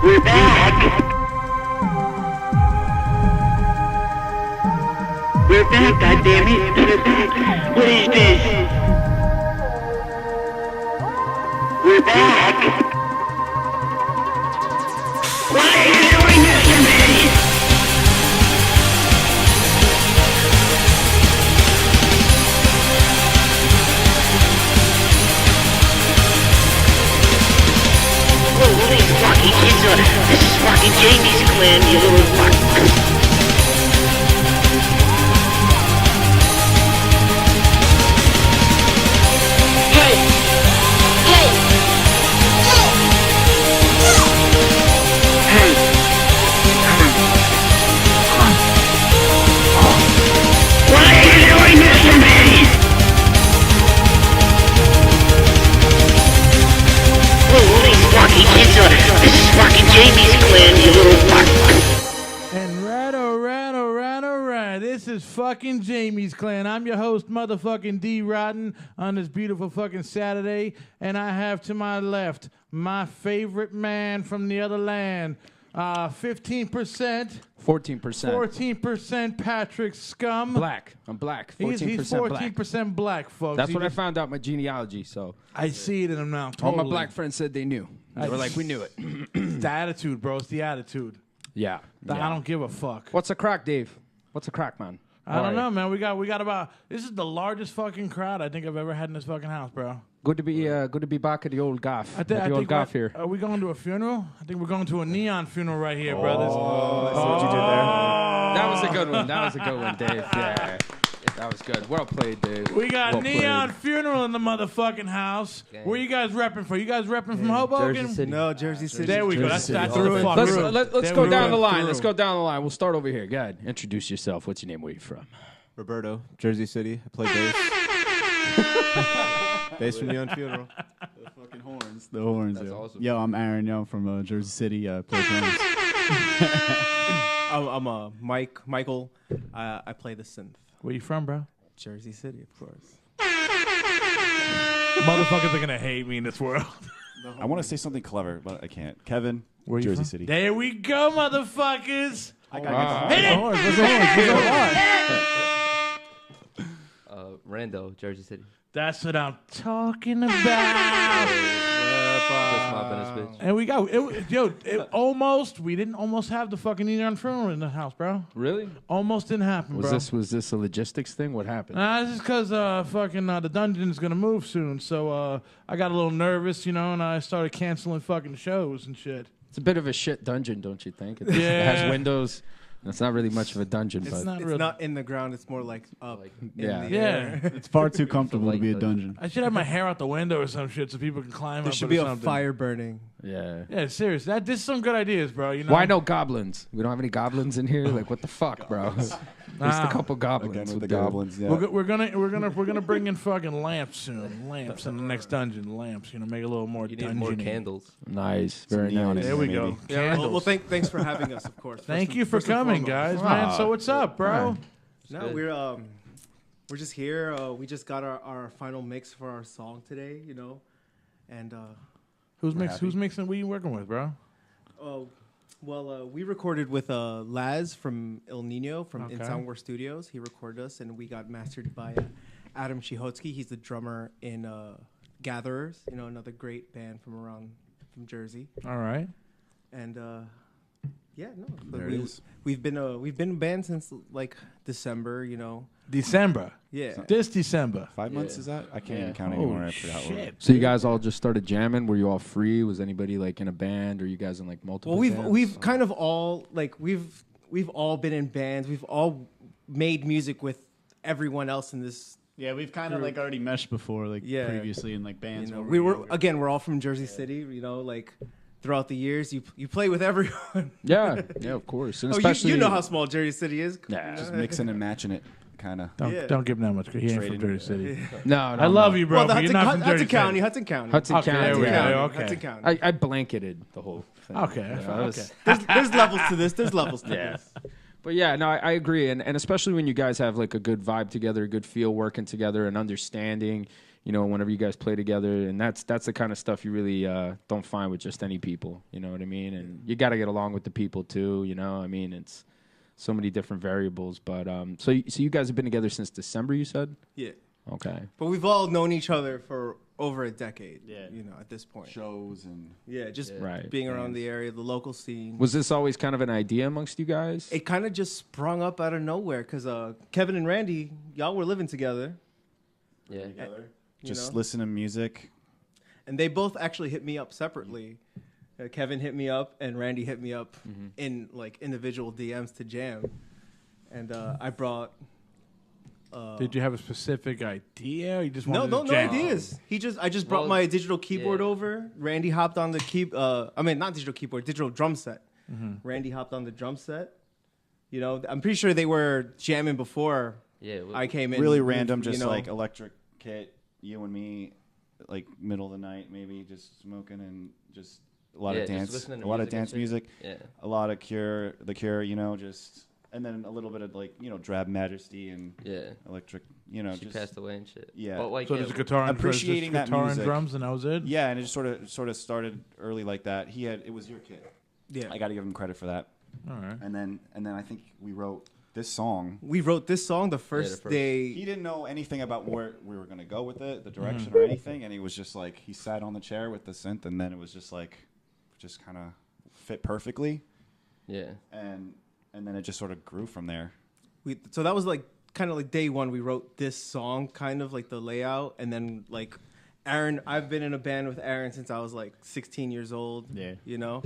We're back. We're back, goddammit. We're back. What is this? We're back. Why are you doing this to me? Holy fucking kids, this is fucking Jamie's clan, you little fuck. This is fucking Jamie's clan, you little fuck. And right, this is fucking Jamie's clan. I'm your host, motherfucking D Rotten, on this beautiful fucking Saturday, and I have to my left my favorite man from the other land, 15%, 14% Patrick Scum. Black. I'm black. 14% He's 14% black, folks. That's what I found out my genealogy. So I see it in him now. Totally. all my black friends said they knew. They were like, we knew it. It's the attitude, bro. It's the attitude. Yeah. I don't give a fuck. What's a crack, Dave? What's a crack, man? I don't know, man. We got about. This is the largest fucking crowd I think I've ever had in this fucking house, bro. Good to be back at the old gaff. I think here. Are we going to a funeral? I think we're going to a neon funeral right here, brothers. I see what you did there. That was a good one. That was a good one, Dave. Yeah. That was good. Well played, Dave. We got well neon played. funeral in the motherfucking house. Okay. Where you guys repping for? You guys repping from Hoboken? Jersey City. No, Jersey City. There we go. Jersey That's City. the fuck. Let's go down the line. Let's go down the line. We'll start over here. Go ahead. Introduce yourself. What's your name? Where you from? Roberto, Jersey City. I play bass. Bass from Neon Funeral. The fucking horns. The horns. That's yo. awesome. Yo, I'm Aaron. Yo, I'm from Jersey City. Play drums. I'm Michael. I play the synth. Where you from, bro? Jersey City, of course. Motherfuckers are gonna hate me in this world. I want to say something clever, but I can't. Kevin, Where you Jersey from? City. There we go, motherfuckers. I got Hit it! Where's the horns? Rando, Jersey City. That's what I'm talking about. Just mopping this bitch. And we got we didn't almost have the fucking neon funeral in the house, bro. Really? Almost didn't happen, bro. Was this a logistics thing? What happened? This is because the dungeon's gonna move soon, so I got a little nervous, and I started canceling fucking shows and shit. It's a bit of a shit dungeon, don't you think? It has windows. It's not really much of a dungeon, It's but not in the ground. It's more like up. In yeah. the air. It's far too comfortable to be a dungeon. I should have my hair out the window or some shit so people can climb There up. should or be a something. fire burning. yeah. Yeah, serious. This is some good ideas, bro. Why no goblins? We don't have any goblins in here. Like what the fuck, bro? Just a couple goblins. Again with the would do. goblins. Yeah. We're gonna bring in fucking lamps soon. Lamps in the next dungeon. Lamps, make it a little more You dungeon. need more candles. Nice, very neon nice. There we go. Maybe. Candles. Well, thanks for having us, of course. Thank you for First and coming, foremost. guys, man. So what's up, bro? No, we're just here. We just got our final mix for our song today, and Who's mixing? Who you working with, bro? we recorded with Laz from El Nino in Okay. SoundWars Studios. He recorded us, and we got mastered by Adam Chihotsky. He's the drummer in Gatherers, another great band from Jersey. All right. And There it is. we've been a band since like December, December. Yeah. This December. 5 months is that? I can't even count Holy anymore after that long. So you guys all just started jamming? Were you all free? Was anybody like in a band, or you guys in like multiple? Well, bands? we've kind of all like we've all been in bands. We've all made music with everyone else in this. Yeah, we've kind of like already meshed before, like previously in like bands. We're all from Jersey City. Like throughout the years, you play with everyone. yeah, of course, and Oh, especially you know how small Jersey City is. Yeah. Just mixing and matching it, kind of. Don't give him that much. He ain't from Trading. Jersey City. No, I love you, bro. Well, but you're not from Hudson Jersey County. City. Hudson County. Hudson Okay, County. there we yeah. go. Okay. Hudson County. I blanketed the whole thing. Okay. Yeah, Okay. There's levels to this. There's levels to this. But yeah, no, I agree, and especially when you guys have like a good vibe together, a good feel working together, and understanding. You know, whenever you guys play together, and that's the kind of stuff you really don't find with just any people. You know what I mean? And you got to get along with the people too. You know, I mean, it's so many different variables. But so you guys have been together since December, you said? Yeah. Okay. But we've all known each other for over a decade. Yeah. You know, at this point. Shows and Yeah, just Right. being around the area, the local scene. Was this always kind of an idea amongst you guys? It kind of just sprung up out of nowhere because Kevin and Randy, y'all were living together. Yeah. just know? listen to music. And they both actually hit me up separately. Kevin hit me up and Randy hit me up in like individual DMs to jam. And I brought. Did you have a specific idea? Or you just No wanted to jam? ideas. I just brought my digital keyboard over. Randy hopped on the not digital keyboard, digital drum set. Randy hopped on the drum set. You know, I'm pretty sure they were jamming before I came in. Really random, just you know. like electric kit, you and me, like middle of the night, maybe just smoking and just a lot of dance, music, a lot of The Cure, you know, just. And then a little bit of like, you know, Drab Majesty and electric, you know. She passed away and shit. Yeah. But like, So there's a guitar and appreciating that guitar music. and drums, and that was it. Yeah, and it just sort of started early like that. It was your kid. Yeah. I got to give him credit for that. All right. And then I think we wrote this song. We wrote this song the first day. He didn't know anything about where we were gonna go with it, the direction or anything, and he was just like he sat on the chair with the synth, and then it was just kind of fit perfectly. Yeah. And then it just sort of grew from there. So that was like kind of like day one. We wrote this song, kind of like the layout, and then like Aaron. I've been in a band with Aaron since I was like 16 years old. Yeah. You know.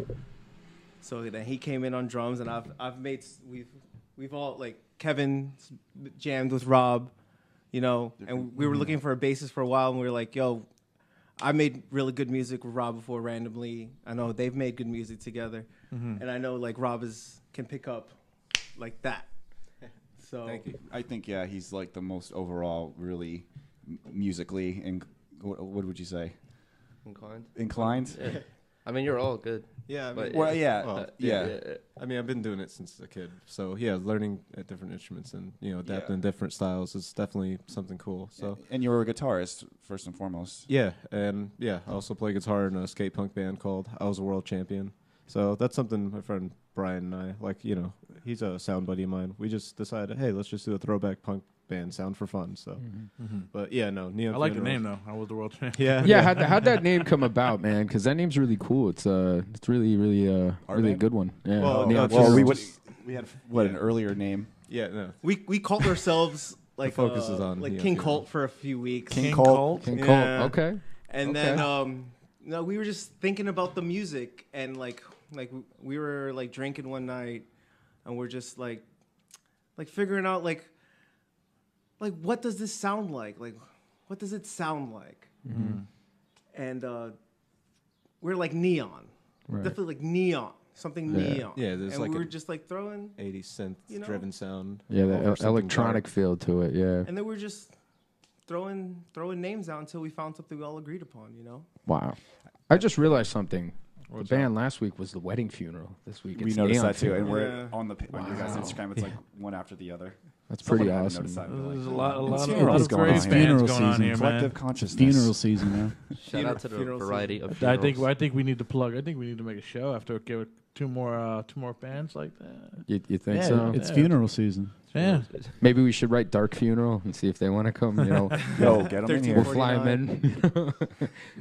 So then he came in on drums, and we've all like Kevin jammed with Rob, you know, and we were looking for a bassist for a while, and we were like, yo, I made really good music with Rob before randomly. I know they've made good music together, and I know like Rob can pick up like that. So Thank you. I think he's like the most overall really musically and what would you say? Inclined? Yeah. I mean, you're all good. Yeah. I But mean, Well, yeah. Well, yeah. I mean, I've been doing it since a kid. So, yeah, learning at different instruments and, you know, adapting to different styles is definitely something cool. So And you were a guitarist first and foremost. yeah, and I also play guitar in a skate punk band called I Was a World Champion. So that's something my friend Brian and I, like, you know, he's a sound buddy of mine. We just decided, hey, let's just do a throwback punk band sound for fun. So, but yeah, no, Neon. I like the Funeral- name though. I was the world champion. Yeah, How'd that name come about, man? Because that name's really cool. It's really really a name? good one. Yeah. Well, Neon Well, Funeral. we had an earlier name. yeah, no. we called ourselves like focus is on like Neon King Funeral. Colt for a few weeks. King Colt. Colt. King Yeah. Colt. Okay. And Okay. then we were just thinking about the music, and like we were like drinking one night, and we're just like figuring out like what does this sound like? Like what does it sound like? And we're like neon, Right. definitely like neon, something neon. Yeah, there's and like we a- were just like throwing, 80 synth You know? driven sound. Yeah, over the something electronic dark. feel to it. Yeah. and then we're just throwing names out until we found something we all agreed upon. You know. Wow. I just realized something. What's the band last week was the wedding funeral. This week We it's noticed Neon that too, and Funeral. we're on your guys' Instagram. It's like one after the other. That's pretty Someone hadn't awesome. noticed that. We're There's a like, lot it's of funerals great going on bands here. Funeral going on season. here, man. Collective consciousness. Funeral season, man. Shout out to the Funeral variety of I funerals. think we need to plug. I think we need to make a show after give it two more bands like that. You think Yeah, so? It's Yeah. funeral season. Yeah. Maybe we should write Dark Funeral and see if they want to come. You know, Yo, get them in here. we'll fly them in.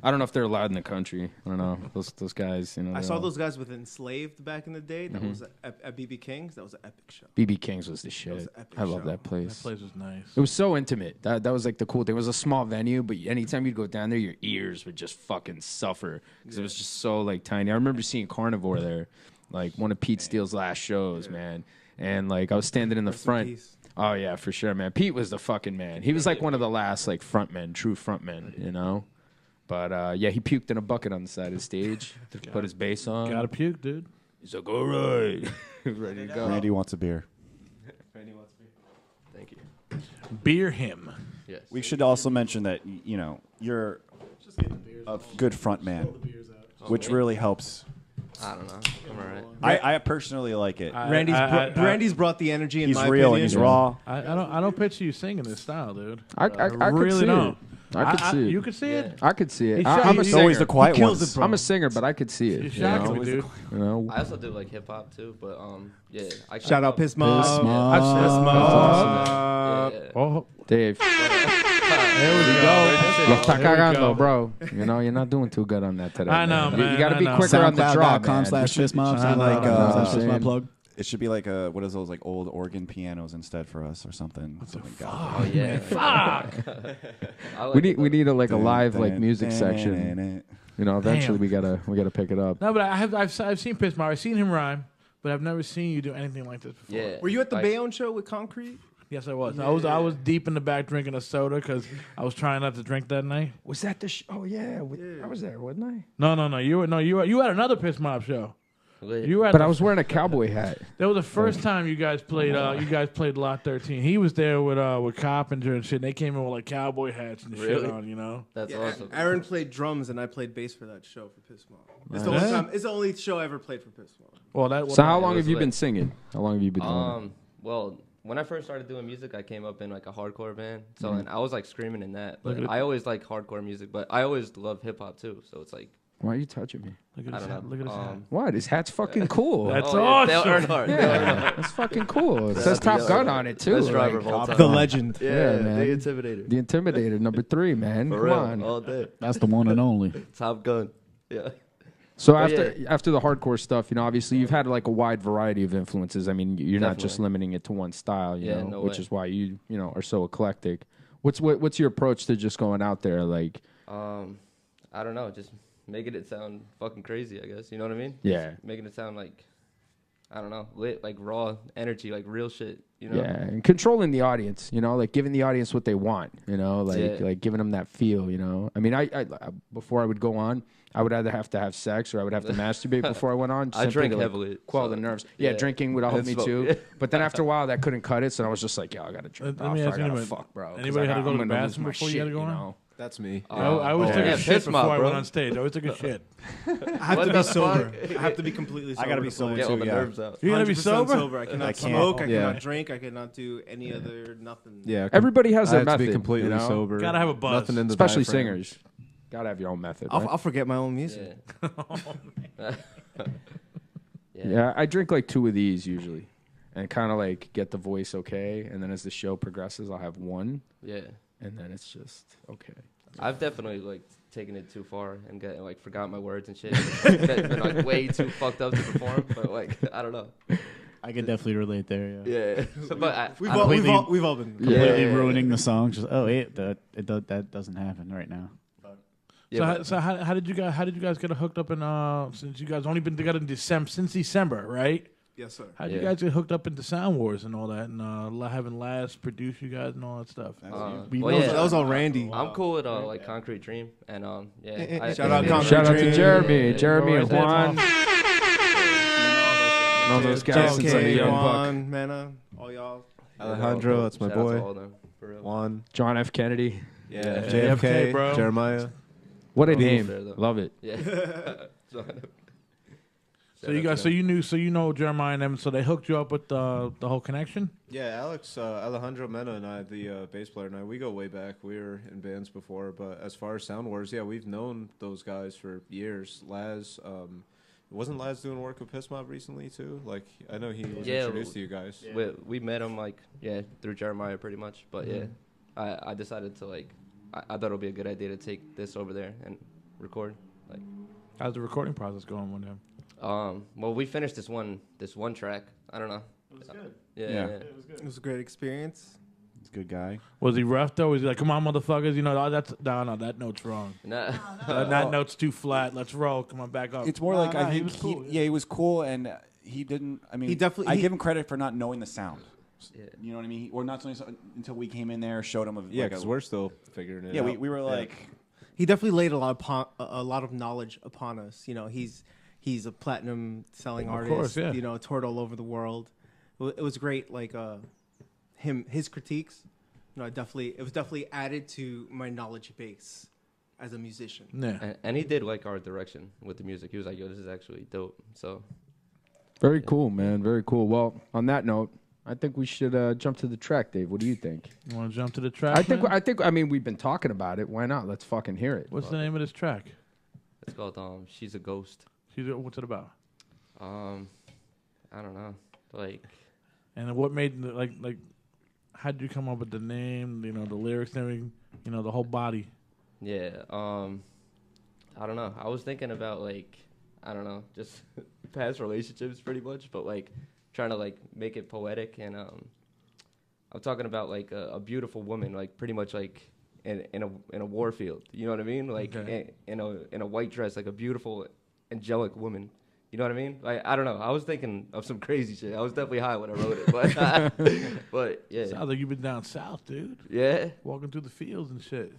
I don't know if they're allowed in the country. I don't know. Those guys. You know, I they saw all- those guys with Enslaved back in the day. That was at BB King's. That was an epic show. BB King's was the was shit. an epic I love show. that place. That place was nice. It was so intimate. That was like the cool thing. It was a small venue, but anytime you'd go down there, your ears would just fucking suffer because it was just so like tiny. I remember seeing Carnivore there, like one of Pete Steele's last shows, man. And like I was standing in the Rest in front. peace. Oh yeah, for sure, man. Pete was the fucking man. He was like one of the last like frontmen, true frontmen, you know. But yeah, he puked in a bucket on the side of the stage. Put his bass on. Gotta puke, dude. He's like, all right, ready to go. Randy wants a beer. Thank you. Beer him. Yes. We should also mention that you're a good front man, which really helps I don't know. I'm alright. I personally like it. Randy's brought the energy. In he's my real opinion. and he's raw. I don't picture you singing this style, dude. I really could see don't. it. I could see it. You could see it. I could see it. He's I'm a he's singer. always the quiet He kills ones. it, bro. I'm a singer, but I could see it. You're You shocking know? me, dude. You know? I also do like hip hop too, but yeah. Shout out Piss Mob. Piss Mob. That's Yeah. Oh, Dave. there we go. Lo está There we cagando, go. bro. You know, you're not doing too good on that today. I know, man. You got to I be know. quicker on the draw, man. SoundCloud.com/fistmob. I know. Like, /fistmob plug. It should be like what is those like old organ pianos instead for us or something. Something Oh yeah. Fuck. I like We need a Dun, live like dun, music dun, section. dun, dun. You know, eventually Damn. we gotta pick it up. No, but I've seen Piss Mob. I've seen him rhyme, but I've never seen you do anything like this before. Yeah. Were you at the like, Bayonne show with Concrete? Yes, I was. I was deep in the back drinking a soda because I was trying not to drink that night. Was that the? Oh yeah, I was there, wasn't I? No. You had another Piss Mob show. lit. You were at But the, I was wearing a cowboy hat. That was the first time you guys played. You guys played Lot 13. He was there with Carpenter and shit. And they came in with like cowboy hats and shit Really? on. You know. That's Yeah, awesome. Aaron played drums and I played bass for that show for Piss Mob. It's the Nice. only time. It's the only show I ever played for Piss Mob. Well, that. So how it long was have you lit. been singing? How long have you been doing it? Well, when I first started doing music, I came up in like a hardcore band. So Mm-hmm. and I was like screaming in that. Look But at it. I always like hardcore music, but I always love hip hop too. So it's like Why are you touching me? Look at I his don't hat. know. Look at his hat. What? His hat's fucking cool. That's Dale awesome. Earnhardt. Yeah, that's fucking cool. It says Top Gun on it too. Best driver like, of all time. The legend. Yeah, man. The Intimidator. The Intimidator, number 3, man. For Come real, on. all day. That's the one and only. Top Gun. Yeah. So But after the hardcore stuff, you know, obviously you've had like a wide variety of influences. I mean, you're not just Definitely. limiting it to one style, you Yeah, know, no which way. is why you know are so eclectic. What's your approach to just going out there, like? I don't know, just making it sound fucking crazy, I guess. You know what I mean? Yeah. Just making it sound like, I don't know, lit, like raw energy, like real shit. You know? Yeah, and controlling the audience, you know, like giving the audience what they want, you know, like giving them that feel, you know. I mean, I before I would go on, I would either have to have sex or I would have to masturbate before I went on. I simply drink to, like, heavily, quell so, the nerves. Yeah, yeah. drinking would help And me smoke, too. yeah. But then after a while, that couldn't cut it, so I was just like, yo, I gotta drink. Let me I ask gotta anybody- fuck, bro. 'cause anybody had to go to the I'm gonna lose bathroom my before you shit, had to go on? know? That's me. I always took yeah, a shit piss before mob, I went bro. on stage. I always took a shit. I have What to the be sober. fuck? I have to be completely sober. gotta be to sober play. Get all too, the yeah. nerves out. You gotta be 100% sober. I cannot I can't. smoke. I Yeah. cannot drink. I cannot do any other nothing. Yeah, Everybody has I their have method, to be completely you know? sober. Gotta have a buzz. Nothing in the Especially diaphragm. singers. Gotta have your own method. I'll, right? I'll forget my own music. Yeah. Yeah, I drink like 2 of these usually, and kind of like get the voice okay, and then as the show progresses, I'll have 1, Yeah. and then it's just okay. I've definitely like taken it too far and like forgot my words and shit. been like way too fucked up to perform, but like I don't know. I could definitely relate there. Yeah. Yeah. But We've I all, don't- we've all we've all been. Completely Yeah. ruining the song. Just that doesn't happen right now. yeah, So how did you guys get hooked up in since you guys only been together in December, right? Yes, sir. How did you Yeah. guys get hooked up into SoundWars and all that, and having Laz produce you guys and all that stuff? We well, know yeah, That was all Randy. I'm cool with like Concrete Dream and yeah. Shout out Concrete Shout out to Dream. Jeremy, Jeremy Right and there, Juan, Tom. and all those guys since I'm a JFK, young buck. Juan, Manna, all y'all. Alejandro, that's my Shout out to boy. all of them, for real. Juan, John F. Kennedy. yeah, JFK, JFK, bro. Jeremiah. What a Beef name! there, though. Love it. Yeah. So you guys, so you know Jeremiah and them, so they hooked you up with the whole connection. Yeah, Alex, Alejandro Mena and I, the bass player and I, we go way back. We were in bands before, but as far as SoundWars, yeah, we've known those guys for years. Laz, wasn't Laz doing work with Piss Mob recently too? Like, I know he was Yeah, introduced to you guys. we met him like through Jeremiah pretty much, but yeah, I decided to like I thought it would be a good idea to take this over there and record. Like, How's the recording process going with him? well, we finished this one track. I don't know. It was good. Yeah. It was a great experience. He's a good guy. Was he rough though? Was he like, "Come on, motherfuckers"? You know, that note's wrong. Nah. That note's too flat. Let's roll. Come on, back up. It's more like I he think was cool, he was cool, and he didn't. I mean, He definitely- I he- give him credit for not knowing the sound. Yeah. You know what I mean? Or not knowing until we came in there, showed him. Yeah, like because a, we're still figuring it yeah, out. we were like. He definitely laid a lot of knowledge upon us. You know, he's a platinum selling artist. course, yeah. You know, toured all over the world. It was great. Like his critiques. You know, it was definitely added to my knowledge base. as a musician. Yeah. And he did like our direction with the music. He was like, "Yo, this is actually dope." So very cool, man. Very cool. Well, on that note, I think we should jump to the track, Dave. What do you think? You want to jump to the track? I mean, we've been talking about it. Why not? Let's fucking hear it. What's the name of this track? It's called "She's a Ghost." What's it about? I don't know. Like, and what made like how did you come up with the name? You know, the lyrics and everything. You know, the whole body. Yeah. I don't know. I was thinking about like, I don't know, just past relationships pretty much, but like trying to like make it poetic. And I'm talking about like a beautiful woman, like pretty much like in a war field. You know what I mean? Like in a white dress, like a beautiful angelic woman. You know what I mean? Like, I don't know. I was thinking of some crazy shit. I was definitely high when I wrote it, but yeah. Sounds like you've been down south, dude. Yeah. Walking through the fields and shit.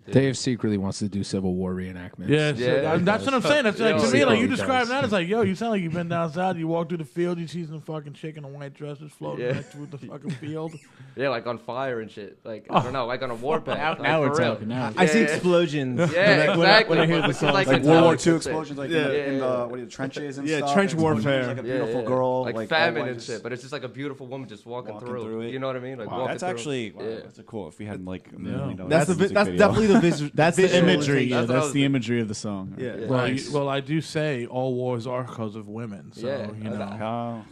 Dave secretly wants to do Civil War reenactments. Yeah. That's what I'm saying. That's like, to me, like you describe that, it's like, yo, you sound like you've been down south. You walk through the field, you see some fucking chick in a white dress just floating right through the fucking field. Yeah, like on fire and shit. Like, I don't know, like on a warpath. Now we're talking. Now I see explosions. Yeah, exactly. When I hear the song, like World War II explosions, like in the trenches and stuff. Yeah, trench warfare. Like a beautiful girl, like famine and shit. But it's just like a beautiful woman just walking through it. You know what I mean? Like wow, that's actually that's a cool. If we had like $1 million, that's definitely the visual. That's the imagery. Yeah, that's the imagery of the song. Yeah. Well, I do say all wars are because of women. So you know,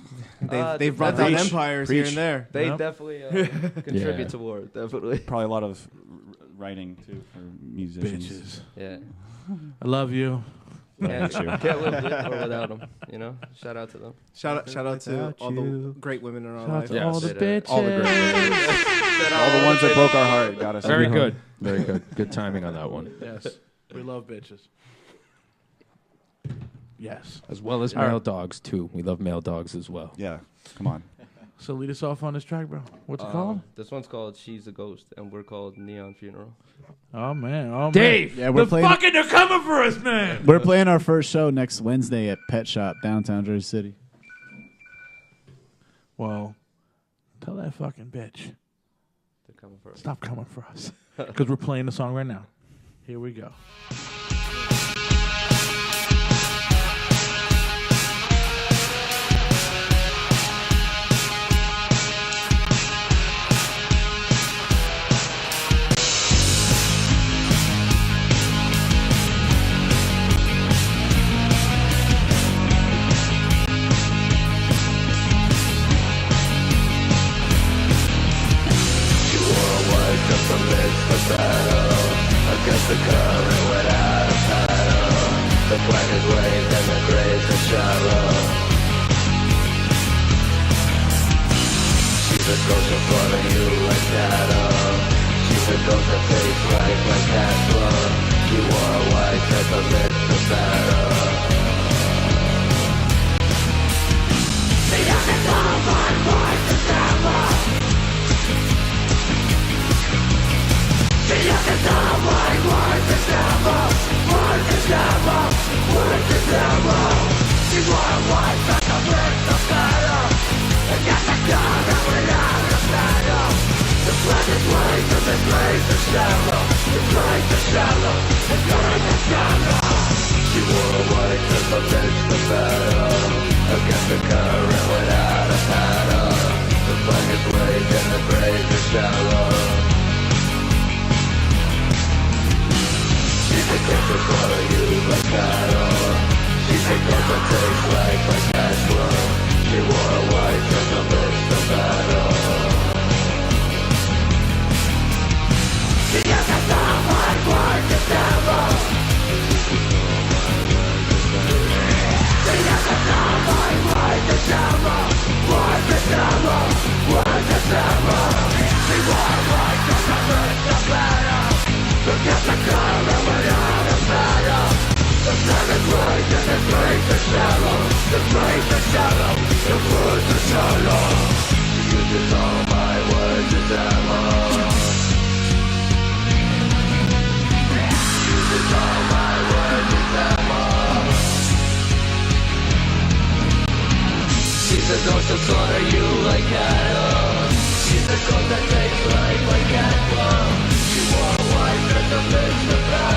they've brought down empires here and there. They definitely contribute to war. Definitely. Probably a lot of writing too for musicians. Bitches. Yeah. I love you. Can't live with or without them. You know. Shout out to them. Shout out to all the great women in our life. All the bitches. All the great women. All the ones that broke our heart. Got us. Very good. Very good. Good timing on that one. Yes. We love bitches. Yes. As well as male dogs, too. We love male dogs as well. Yeah. Come on. So lead us off on this track, bro. What's it called? This one's called "She's a Ghost," and we're called "Neon Funeral." Oh man, Dave, yeah, we're playing. Fucking, they're coming for us, man. We're playing our first show next Wednesday at Pet Shop, downtown Jersey City. Well, tell that fucking bitch. They're coming for us. Stop coming for us, because we're playing the song right now. Here we go. Against the current without a paddle, the blackest waves and the graves are shallow. She's a ghost in front of you like cattle. She's a ghost that takes life like cash flow. She wore a white dress amidst the battle. The youngest of my voice is devil. The youngest of my voice is devil. Voice is devil. Voice is devil. She wore a white dress amidst the battle. Against the current without a paddle. The blackest waves of the graves are shallow. The graves are shallow. The graves are shallow. She wore a white dress amidst the battle. Against the current without a paddle. The blackest waves and the graves are shallow. She's a ghost that follow you like cattle. She's a ghost that takes life like cash flow. She wore a white dress amidst the battle. The youngest of my voice is devil. The youngest of my voice is devil. Voice is devil. Voice is devil. She wore a white dress amidst the battle. Against the current without a paddle. The blackest waves and the graves are shallow. The graves are shallow. The words are shallow. She uses all my words as ammo. She uses all my words as ammo. She's a ghost that slaughter you like cattle. She's a ghost that takes life like cattle. She wore a white dress amidst the battle.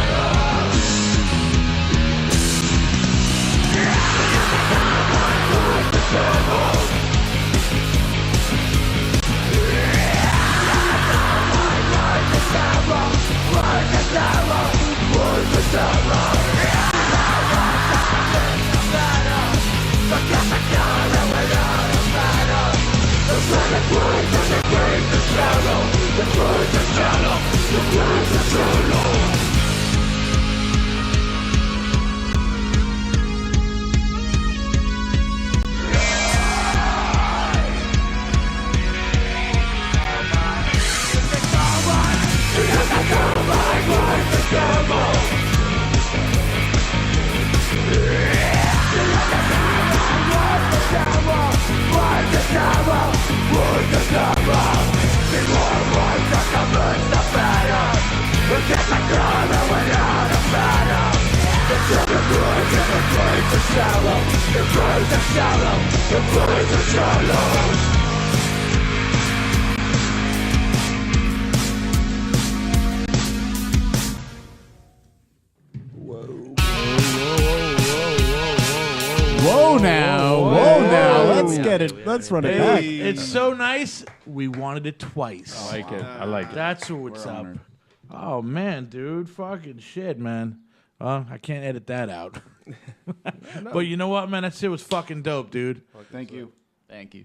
Whoa now. Let's get it. Let's run it back. It's so nice. We wanted it twice. I like it. I like it. That's what's up. Oh man, dude, fucking shit, man. I can't edit that out. But you know what, man? That shit was fucking dope, dude. Thank you. Thank you.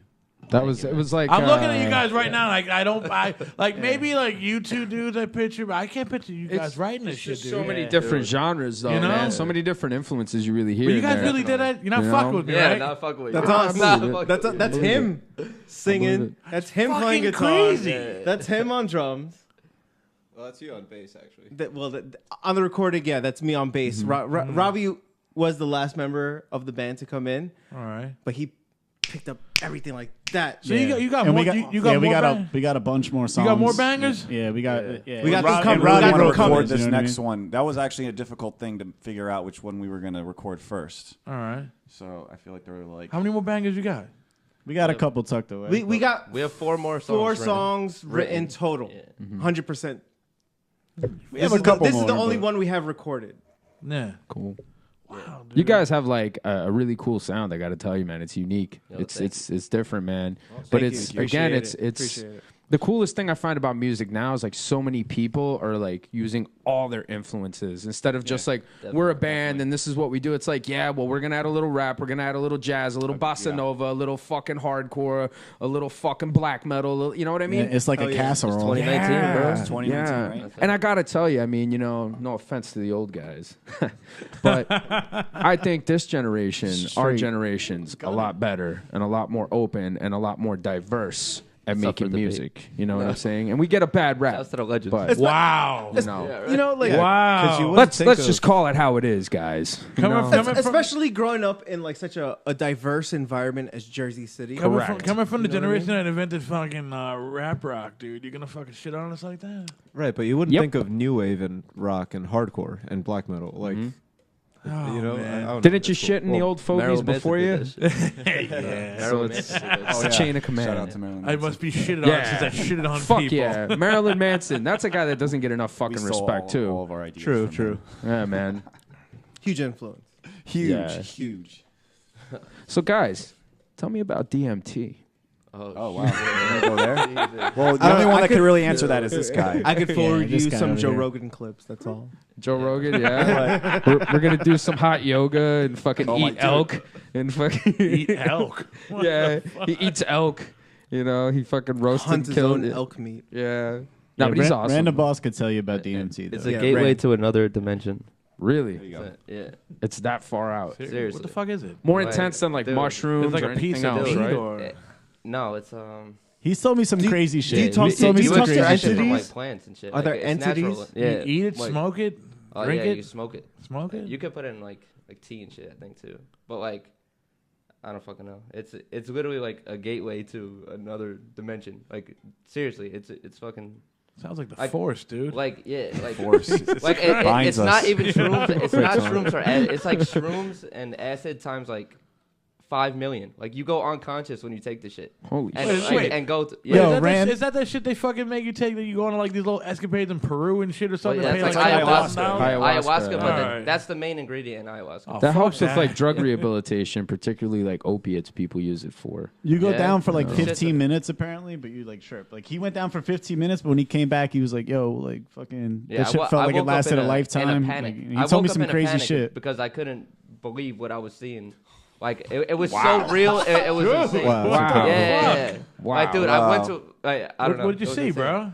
That was it. Was like I'm looking at you guys right now. Like I like maybe like you two dudes I picture, but I can't picture you guys writing this shit, dude. So many different genres, though, You know? man. So many different influences you really hear. But you guys there. really did that. You're not You fucking know? with me, Yeah, right? not fucking with That's you. us. Not fucking with you. That's him singing. That's him Fucking playing guitar. crazy. That's him on drums. Well, that's you on bass, actually. On the recording, yeah, that's me on bass. Robbie was the last member of the band to come in. All right. But he picked up everything like that. So you got And more. we got a bunch more songs. You got more bangers. Yeah, we got. We got Rob, them coming. Rob We got wanted them to coming. record this You know what I next mean? one. That was actually a difficult thing to figure out which one we were going to record first. All right. So I feel like there were like How many more bangers you got? We got a couple tucked away. We got We have 4 more songs. four written. songs written total. Yeah. 100%. We have a couple This more. is the only but- one we have recorded. Yeah. Cool. Wow, dude. You guys have like a really cool sound. I got to tell you, man. It's unique. Yo, It's different, man. But it's again, it's Appreciate it. the coolest thing I find about music now is like so many people are like using all their influences instead of just like we're a band and this is what we do. It's like, yeah, well, we're gonna add a little rap, we're gonna add a little jazz, a little bossa nova, a little fucking hardcore, a little fucking black metal. You know what I mean? Yeah, it's like a casserole. 2019, bro. It's 2019, right? And I gotta tell you, I mean, you know, no offense to the old guys, but I think this generation, our generation's a lot better and a lot more open and a lot more diverse at making for debate. music. You know what I'm saying? And we get a bad rap. Shouts to the legends. But Wow. you know, You know, like Wow. let's just call it how it is, guys. You know? Coming from especially growing up in like such a diverse environment as Jersey City. coming from the You know what I generation that invented fucking rap rock, dude. You're gonna fucking shit on us like that? Right, but you wouldn't Yep. think of new wave and rock and hardcore and black metal. Like, Oh, you know, man. I don't know. Didn't you It's shit in the Well, old fogies Marilyn Manson before did you? that shit. Yeah. So it's a chain of command. Shout out to Marilyn I Manson. must be shitted on since I shitted on Fuck people. yeah. Marilyn Manson. That's a guy that doesn't get enough We fucking stole respect, all too. of our ideas True, from true. them. Yeah, man. Huge influence. Huge, Yeah. huge. So, guys, tell me about DMT. Oh wow, we're gonna go there. Well, the only one that could really answer that is this guy. I could forward this you guy some over Joe here. Rogan clips. That's all. Joe Rogan, yeah. we're going to do some hot yoga and fucking Oh, my eat dude. elk. And fucking Eat elk. What yeah, the fuck? he eats elk. You know, he fucking roasted Hunt and his killed own it. elk meat. Yeah. No, but he's Ran- awesome. Random Boss could tell you about DMT. It's Though. a Yeah, gateway right. to another dimension. Really? There you go. Yeah. It's that far out. Seriously. What the fuck is it? More Right. intense than like Dude, mushrooms It's like or a piece anything of else, weed right? or No, it's He's told me some crazy do you shit. talk- He's told me do you some talk to crazy entities? shit. from like plants and shit. Are Like, there it's natural. entities? Yeah. you eat it, like- smoke it, Oh drink yeah, it, you smoke it. smoke it. You could put it in like tea and shit, I think too. But like, I don't fucking know. It's literally like a gateway to another dimension. Like seriously, it's fucking Sounds like the Like- Force, dude. like yeah, like Force. like Binds it's not us. even shrooms. It's not shrooms or it's like shrooms and acid times like 5 million. Like you go unconscious when you take this shit. Holy And, shit. like, wait. and go. To, Wait, yeah. Yo, Rand- is that shit they fucking make you take that you go on like these little escapades in Peru and shit or Well, something? yeah, pay it's like like $1,000? ayahuasca. Ayahuasca, but Alright. that's the main ingredient in ayahuasca. Oh, That fuck helps with that. like drug rehabilitation, particularly like opiates people use it for. You go Yeah. down for like Oh. 15 minutes apparently, but you like chirp. Like he went down for 15 minutes, but when he came back, he was like, "Yo, like fucking Yeah, that shit felt like it woke up lasted in a lifetime." In a Like, panic. he I told me woke some up in a crazy panic shit. because I couldn't believe what I was seeing. Like it was so real. It was insane. Wow. Wow. Yeah. Wow. Like, dude, I went to. Like, I don't know. What did you It was see, insane. bro?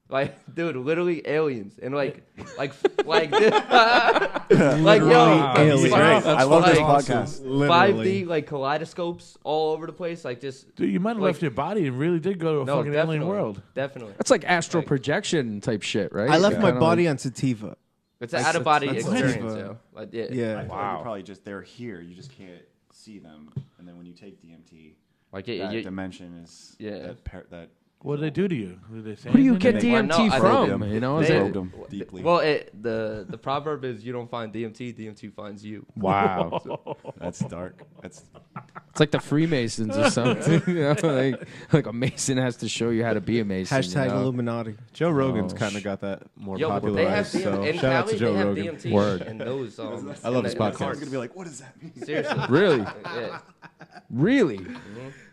Like, dude, literally aliens and like this. Like, yo, aliens. like, I love this like, podcast. 5D like kaleidoscopes all over the place. Like just. Dude, you might have Like- left your body and really did go to a No, fucking definitely, alien world. Definitely. That's like astral Like- projection type shit, right? I left my Kinda body like- on sativa. It's an out of body that's experience, like- yo. Like, yeah. I Yeah. feel like Wow. you're probably just they're here. You just can't see them. And then when you take DMT, Like, yeah, that you, dimension is Yeah. that What did they do to you? Did they say Who do you get anything? DMT I from? probed him. You know, They is probed it? him deeply. Well, the proverb is you don't find DMT, DMT finds you. Wow. That's dark. That's It's like the Freemasons or something. You know, like a Mason has to show you how to be a Mason. Hashtag you know? Illuminati. Joe Rogan's Oh, kind of got that more Yo, but they have popularized. DMT So in shout out to Cali. Joe They have Rogan. DMT Word. and those. I love in this the podcast. carts. gonna be like, what does that mean? Seriously. Really? Yeah. Really?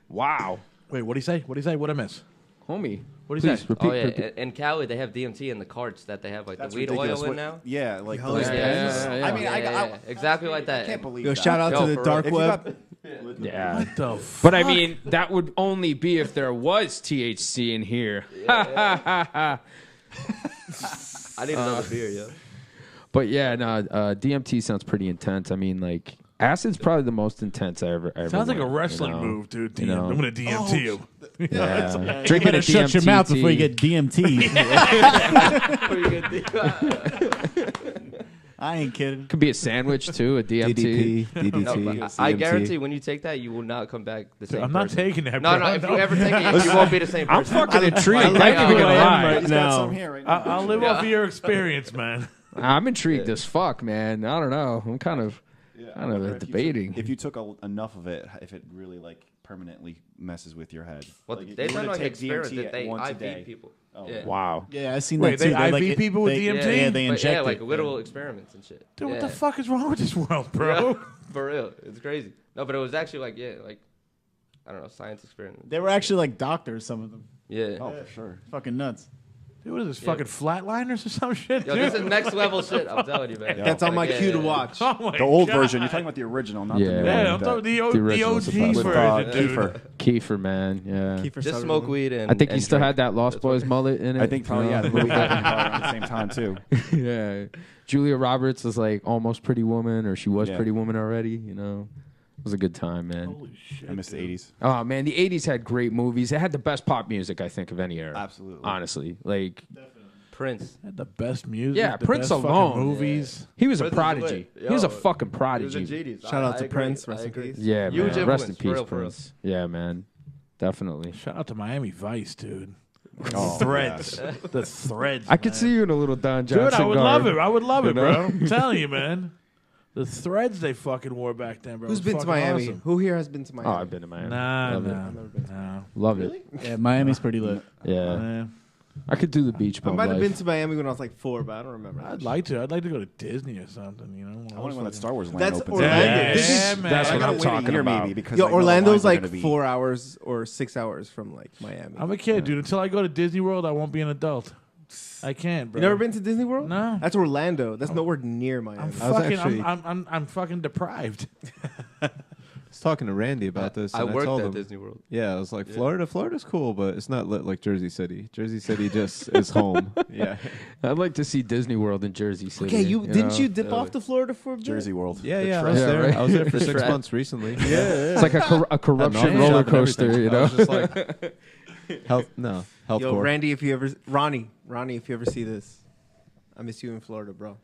Wow. Wait, what'd he say? What'd he say? What'd I miss? Homie. What'd he Please say? repeat. Oh yeah, repeat. in Cali they have DMT in the carts that they have like That's the weed ridiculous. oil in What- now. Yeah, like Hell those yeah. pens. Yeah. I mean, Yeah, exactly like that. I can't believe Yo, that. shout out Yo, to for the dark If you web. got- Yeah. What the But I mean, that would only be if there was THC in here. I need another beer, yo. But yeah, no, DMT sounds pretty intense. I mean, like, acid's probably the most intense I ever Sounds like a went, wrestling you know? move, dude. You know? I'm gonna DMT you. Yeah. You Drinking better a shut your DMT mouth before you tea. get DMT. Pretty good deal. I ain't kidding. Could be a sandwich too, a DMT. DDT, No, DDT, but I CMT. guarantee when you take that, you will not come back the same. I'm not person. taking that. No, bro. no. If you ever take it, you won't be the same I'm person. fucking intrigued. I I'm like not even who gonna I am lie. right He's got now. some here right now. I'll live off of your experience, man. I'm intrigued as fuck, man. I don't know. I'm kind of Yeah, I don't know, wonder if you debating. took- If you took enough of it, if it really like permanently messes with your head. Well, like, if they you were done to like take experiments DMT that they once a IV day. people. Oh, Yeah. wow. Yeah, I seen Wait, that too. they They're IV people with they- DMT? Yeah, they But inject yeah, like it. literal experiments and shit. Dude, what Yeah. the fuck is wrong with this world, bro? Yeah, for real, it's crazy. No, but it was actually like like I don't know, science experiment. They were actually like doctors, some of them. Yeah. Oh, for sure. Fucking nuts. Dude, what is this, Yeah. fucking flatliners or some shit, Yo, dude? this is next level shit. I'm telling you, man. That's on my Like, queue to yeah. watch. Oh my The old God. version. You're talking about the original, not Yeah. the new one. Yeah, I'm talking the original OG supposed- with version, dude. Kiefer. Kiefer, man. Yeah. Kiefer Just Sutherland. smoke weed and. I think he and still drink. had that Lost That's Boys what- mullet in it. I think probably, you yeah, know? the movie happened probably around the same time, too. Yeah. Julia Roberts was like almost Pretty Woman, or she was Yeah. Pretty Woman already, you know. It was a good time, man. Holy shit. I miss the 80s. Oh, man, the 80s had great movies. It had the best pop music, I think, of any era. Absolutely. Honestly. Like, Prince. Had the best music. Yeah, the Prince best fucking alone. Movies. he was a Prince is prodigy. lit. He was a Yo, fucking He was a prodigy. genius. Shout out I to agree. Prince. I Rest in agree. peace. Yeah, Huge man. Rest in influence, peace, for real, for real. Prince. Yeah, man. Definitely. Shout out to Miami Vice, dude. Oh, Threads. The threads. I could man. see you in a little Don Johnson Dude, I would garb. love it. I would love You it, know? bro. I'm telling you, man. The threads they fucking wore back then, bro. Who's was been to fucking Miami? awesome. Who here has been to Oh, Miami? I've been to Miami. Nah, Love nah. it. Love it. Yeah, Miami's pretty lit. Yeah. I could do the beach I bum might have been life. to Miami when I was like 4, but I don't remember. I'd like to. I'd like to go to Disney or something, you know? I wonder when that Star Wars land That's opens. Orlando. Yeah, Disney's- man. That's I what gotta I'm wait a talking year about. maybe because Yo, I know the Orlando's lines are like gonna be- 4 hours or 6 hours from like Miami. I'm a kid, dude. Until I go to Disney World, I won't be an adult. I can't, bro. You never been to Disney World? No. That's Orlando. That's nowhere near Miami. I'm I was fucking. actually- I'm fucking deprived. I was talking to Randy about this. I and worked told at him, Disney World. Yeah, I was like, Yeah. Florida's cool, but it's not lit like Jersey City. Jersey City just is home. Yeah. I'd like to see Disney World in Jersey City. Okay, didn't know? you dip off to Florida for a bit? Jersey World. Yeah, The yeah. I trip. was Yeah, there. right. I was there for The 6 trap. months recently. It's like a corruption Coffee roller shop and coaster, everything. you I know? was just like, health Yo, corps. Randy, if you ever, Ronnie, if you ever see this, I miss you in Florida, bro.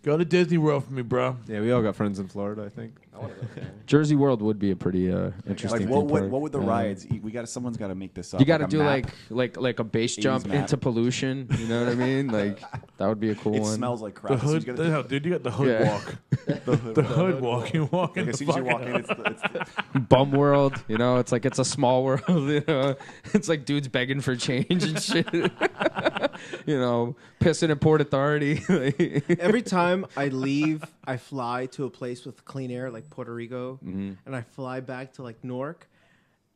Go to Disney World for me, bro. Yeah, we all got friends in Florida, I think. I want to go. Jersey World would be a pretty interesting Like what theme park. would the Yeah. rides? We got someone's got to make this up. You got to like a do map. like a base 80s jump map. into pollution. You know what I mean? Like that would be a cool It one. smells like The crap. So you hood, gotta- no, dude. You got the hood Yeah. walk. the hood. The hood walk. You walk in Like, the as soon as you fucking. walk in, it's the Bum world. You know, it's like it's a small world. You know, it's like dudes begging for change and shit. You know, pissing at Port Authority. Every time I leave, I fly to a place with clean air, like Puerto Rico, Mm-hmm. and I fly back to like Newark.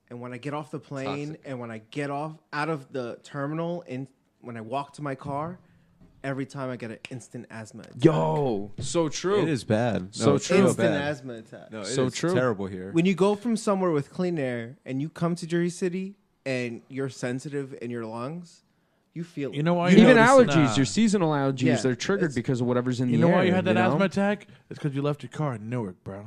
And when I get off the plane, Toxic. and when I get off out of the terminal, and when I walk to my car, every time I get an instant asthma attack. Yo, so true. It is bad. So it's true. real Instant bad. asthma attack. No, it So is true. terrible here. When you go from somewhere with clean air and you come to Jersey City and you're sensitive in your lungs, you feel it. You know why? You you Even notice- allergies, Nah. your seasonal allergies, Yeah, they're triggered it's- because of whatever's in You the know air. why you had that know? asthma attack? It's because you left your car in Newark, bro,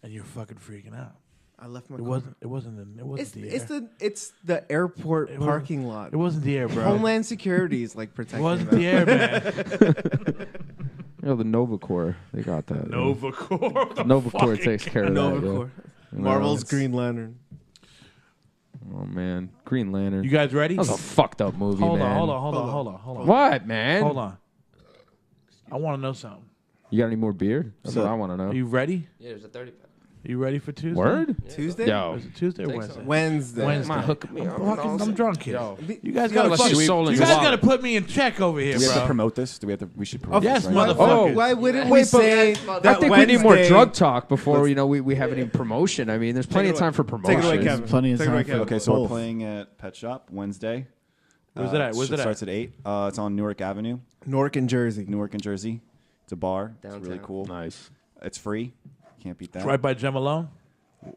and you're fucking freaking out. I left my It car. wasn't. It wasn't. It wasn't the air. It's the airport It wasn't- parking lot. It wasn't the air, bro. Homeland Security is like It protecting wasn't them. the air, man. You know, the Nova Corps, they got that. Nova Corps. Nova Corps takes care of Nova that. Corps. Yeah. Marvel's it's- Green Lantern. Oh man, Green Lantern. You guys ready? That was a fucked up movie, Hold man. on. Hold on. What, man? Hold on. I want to know something. You got any more beer? That's what I want to know. Are you ready? Yeah, there's a 30-pack. You ready for Tuesday? Word? Yeah, Tuesday? Yo. Is it Tuesday or Take Wednesday? some. Wednesday. I'm drunk here. Yo. You guys Yo, gotta Unless you're soul in you your guys wallet. gotta put me in check over here, Do we have to bro. promote this? We should promote Yes, this right now? motherfucker. Why wouldn't we Wait, but say I that I think we need more Wednesday- drug talk before we have any promotion. I mean, there's plenty it of time away. for Take promotion. it away, Kevin. Plenty of Take it away, time for Kevin. Okay, so we're both. playing at Pet Shop Wednesday. Where's it at? Where's it at? Starts at 8. It's on Newark Avenue, Newark and Jersey. Newark and Jersey. It's a bar. It's really Downtown. cool. Nice. It's free. Can't beat that. It's right by Jamal.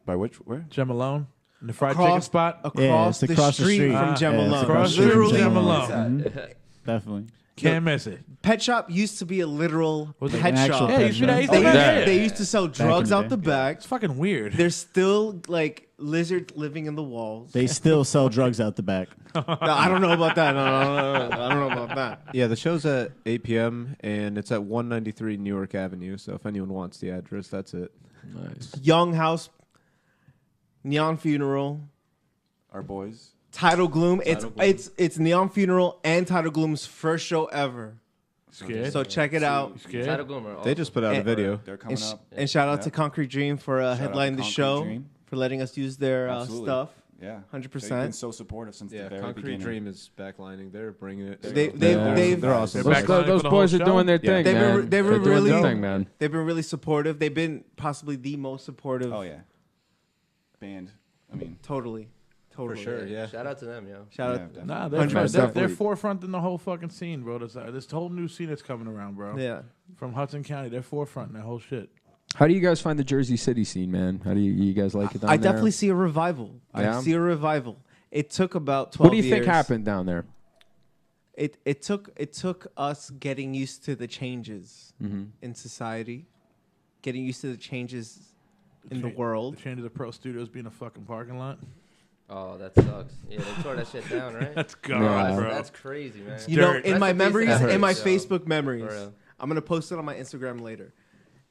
By which? Where? Jamal. In the fried chicken spot. Across, it's the, across the street street. from Yeah, Jamal. it's across the street Literally. from Jamal. Mhm. Definitely. Can't miss it. Pet Shop used to be a literal Was it pet an actual shop. Yeah, pet you should shop? have They, Yeah. they used to sell drugs in the out day. the back. It's fucking weird. There's still like lizards living in the walls. They still sell drugs out the back. No, I don't know about that. No, I don't know about that. Yeah, the show's at 8 p.m. and it's at 193 Newark Avenue. So if anyone wants the address, that's it. Nice. Young House, Neon Funeral, Our boys. Tidal Gloom. Tidal Gloom. It's Neon Funeral and Tidal Gloom's first show ever. Scared? So check it out. Scared? Title Gloomer. They just put out a And- video. They're coming And, up. and shout out Yeah. to Concrete Dream for Shout out to headlining the Concrete show, Dream. for letting us use their Absolutely. stuff. Yeah. 100%. They've been so supportive since Yeah, the very Concrete beginning. Dream is backlining. They're bringing it. They've they're awesome. They're back Those, on it for those the boys whole are doing their show? thing, They've been- man. they've been They're doing really- their thing, man. They've been really supportive. They've been possibly the most supportive. Oh yeah. Band. I mean, Totally. For sure, yeah. Shout out to them, yo. Shout yeah, out. definitely. Nah, 100%. they're forefront in the whole fucking scene, bro. This whole new scene that's coming around, bro. Yeah. From Hudson County, they're forefront in that whole shit. How do you guys find the Jersey City scene, man? How do you guys like it down I there? definitely see a revival. Yeah? I see a revival. It took about 12 What do you think years. happened down there? It took us getting used to the changes Mm-hmm. in society, getting used to the changes in the The world. change of the Pro Studios being a fucking parking lot. Oh, that sucks. Yeah, they tore that shit down, right? That's gone, Yeah. bro. That's crazy, man. You know, Dirt. in Rest my in peace, memories, that in my hurts, yo. Facebook memories, For real. I'm gonna post it on my Instagram later.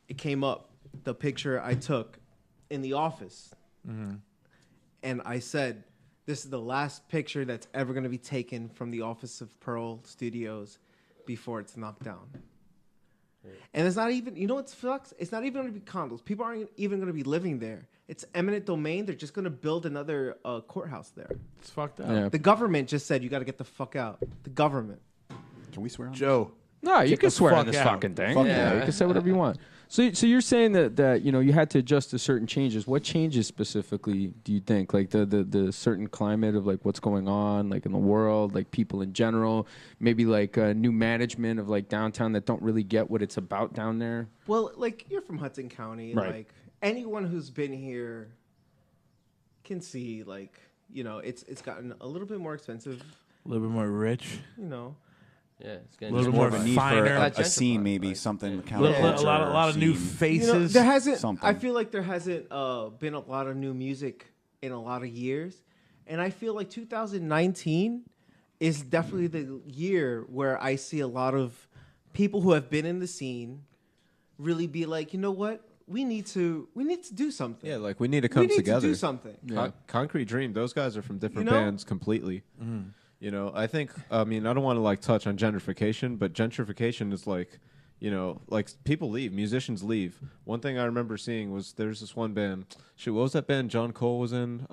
It came up, the picture I took in the office, and I said, "This is the last picture that's ever gonna be taken from the office of Pearl Studios before it's knocked down." And it's not even, you know what sucks? It's not even gonna be condos. People aren't even gonna be living there. It's eminent domain. They're just gonna build another courthouse there. It's fucked up. Yeah. The government just said you got to get the fuck out. The government. Can we swear on Joe. No, you Get can the swear on fuck this out. fucking thing. Fuck Yeah, yeah. you can say whatever you want. So you're saying that you had to adjust to certain changes. What changes specifically do you think? Like the certain climate of like what's going on, like in the world, like people in general, maybe like new management of like downtown that don't really get what it's about down there. Well, like you're from Hudson County, and Right. like anyone who's been here can see, like, you know, it's gotten a little bit more expensive. A little bit more rich. You know, Yeah, it's A getting little There's more more of a need finer. for Gentrified. a scene, maybe something. A lot of new scene. faces. you know, there hasn't. Something. I feel like there hasn't been a lot of new music in a lot of years, and I feel like 2019 is definitely the year where I see a lot of people who have been in the scene really be like, you know what, we need to do something. Yeah, like we need to come we need together. to do something. Concrete Dream, those guys are from different You know? bands completely. You know, I think, I mean, I don't want to like touch on gentrification, but gentrification is like, you know, like people leave, musicians leave. One thing I remember seeing was there's this one band. Shoot, what was that band John Cole was in?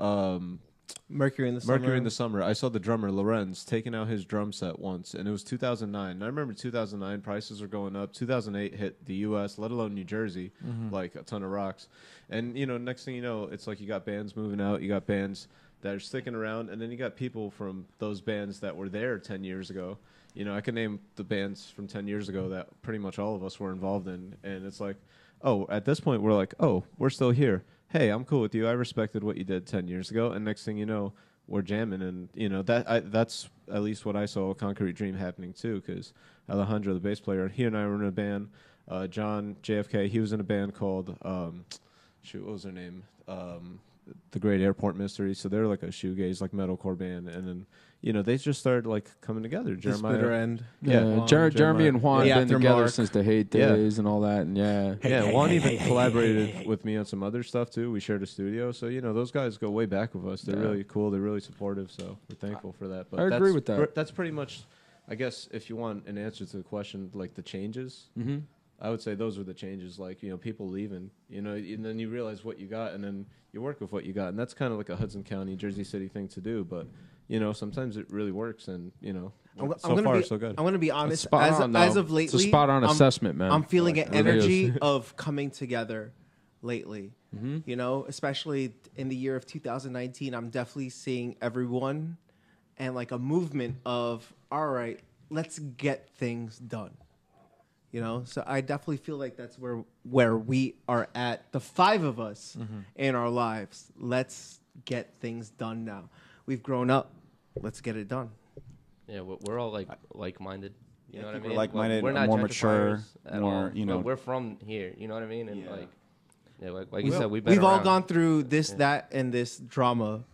Mercury in the Summer. Mercury in the Summer. I saw the drummer Lorenz taking out his drum set once, and it was 2009. And I remember 2009 prices were going up. 2008 hit the U.S., let alone New Jersey, like a ton of rocks. And you know, next thing you know, it's like you got bands moving out, you got bands that are sticking around, and then you got people from those bands that were there 10 years ago. You know, I can name the bands from 10 years ago that pretty much all of us were involved in, and it's like, oh, at this point we're like, oh, we're still here. Hey, I'm cool with you. I respected what you did 10 years ago. And next thing you know, we're jamming. And, you know, that's at least what I saw Concrete Dream happening, too, because Alejandro, the bass player, he and I were in a band. John, JFK, he was in a band called, what was their name? The Great Airport Mystery. So they're like a shoegaze, like metalcore band. And then, they just started like coming together. The Jeremiah, splitter end. Jeremy and Juan The been together Aftermark. since the hate days and all that, and Juan even collaborated with me on some other stuff too. We shared a studio, so those guys go way back with us. They're really cool. They're really supportive. So we're thankful for that. But I agree with that. That's pretty much, I guess, if you want an answer to the question, like the changes. Mm-hmm. I would say those were the changes, like, people leaving, and then you realize what you got, and then you work with what you got. And that's kind of like a Hudson County, Jersey City thing to do. But, sometimes it really works, and, so far, so good. I'm going to be honest. As of lately, it's a spot-on assessment, man. I'm feeling an It really energy is. of coming together lately. Mm-hmm. Especially in the year of 2019, I'm definitely seeing everyone and like a movement of, all right, let's get things done. So I definitely feel like that's where we are at, the five of us in our lives. Let's get things done now. We've grown up. Let's get it done. Yeah, we're all like-minded. You know what I mean? We're like-minded, we're not more mature, gentrifiers at more, all. We're from here. You know what I mean? And like you Well, said, we've all around. gone through this, that, and this drama.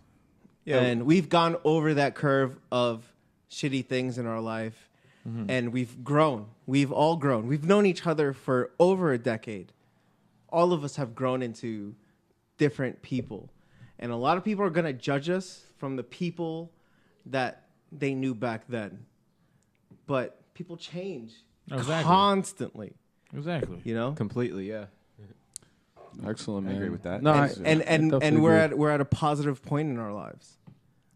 Yeah. And we've gone over that curve of shitty things in our life. And we've grown. We've all grown. We've known each other for over a decade. All of us have grown into different people. And a lot of people are going to judge us from the people that they knew back then. But people change constantly. Exactly. Completely, yeah. Excellent, man. I agree with that. No, And we're at a positive point in our lives.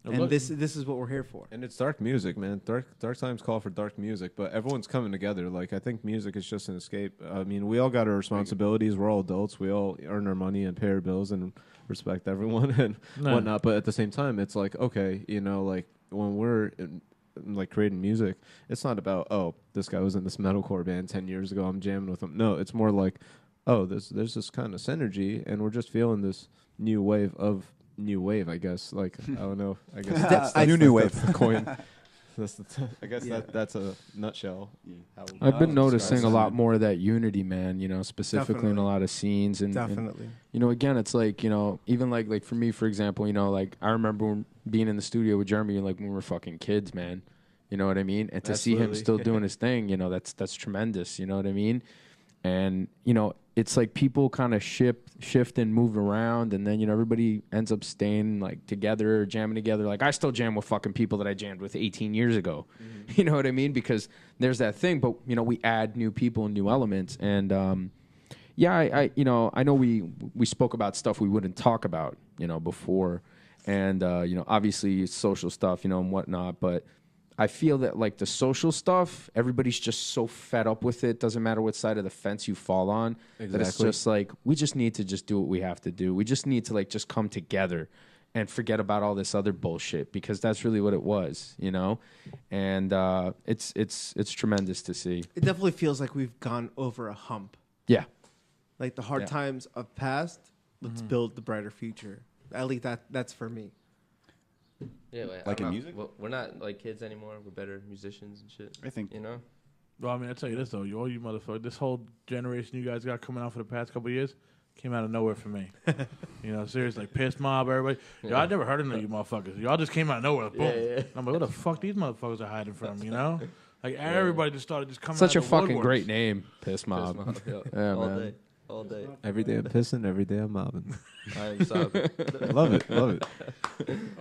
And this is what we're here for. And it's dark music, man. Dark times call for dark music, but everyone's coming together. Like, I think music is just an escape. I mean, we all got our responsibilities. We're all adults. We all earn our money and pay our bills and respect everyone and whatnot. But at the same time, it's like, okay, like when we're like creating music, it's not about, oh, this guy was in this metalcore band 10 years ago, I'm jamming with him. No, it's more like, oh, there's this kind of synergy, and we're just feeling this new wave, I guess. Like, I don't know. I guess that's new wave. That's the coin. I guess that's a nutshell. How I've been noticing a describe lot it. more of that unity, man, specifically in a lot of scenes. And Definitely. And, again, it's like, even like for me, for example, like I remember being in the studio with Jeremy, like when we were fucking kids, man. You know what I mean? And to see him still doing his thing, that's tremendous. You know what I mean? And, it's like people kind of shift and move around, and then, everybody ends up staying like together, jamming together. Like, I still jam with fucking people that I jammed with 18 years ago. Mm-hmm. You know what I mean? Because there's that thing, but, we add new people and new elements. And, I know we spoke about stuff we wouldn't talk about, before. And, obviously social stuff, and whatnot, but I feel that, like, the social stuff, everybody's just so fed up with it. Doesn't matter what side of the fence you fall on. Exactly. That it's just like, we just need to just do what we have to do. We just need to, like, just come together and forget about all this other bullshit, because that's really what it was, And it's tremendous to see. It definitely feels like we've gone over a hump. Yeah. Like, the hard times of past, let's build the brighter future. At least that's for me. Yeah, like in music? Well, we're not like kids anymore. We're better musicians and shit. I think. Well, I mean, I'll tell you this, though. All you motherfuckers, this whole generation you guys got coming out for the past couple of years came out of nowhere for me. Seriously, like Piss Mob, everybody. Yo, I never heard of you motherfuckers. Y'all just came out of nowhere. Boom. Yeah. I'm like, what the fuck these motherfuckers are hiding from, Like, everybody just started just coming Such out a of the fucking woodworks. great name, Piss Mob. Yeah, all man. day. All day. Every day I'm pissing, every day I'm mobbing. I'm sorry. Love it.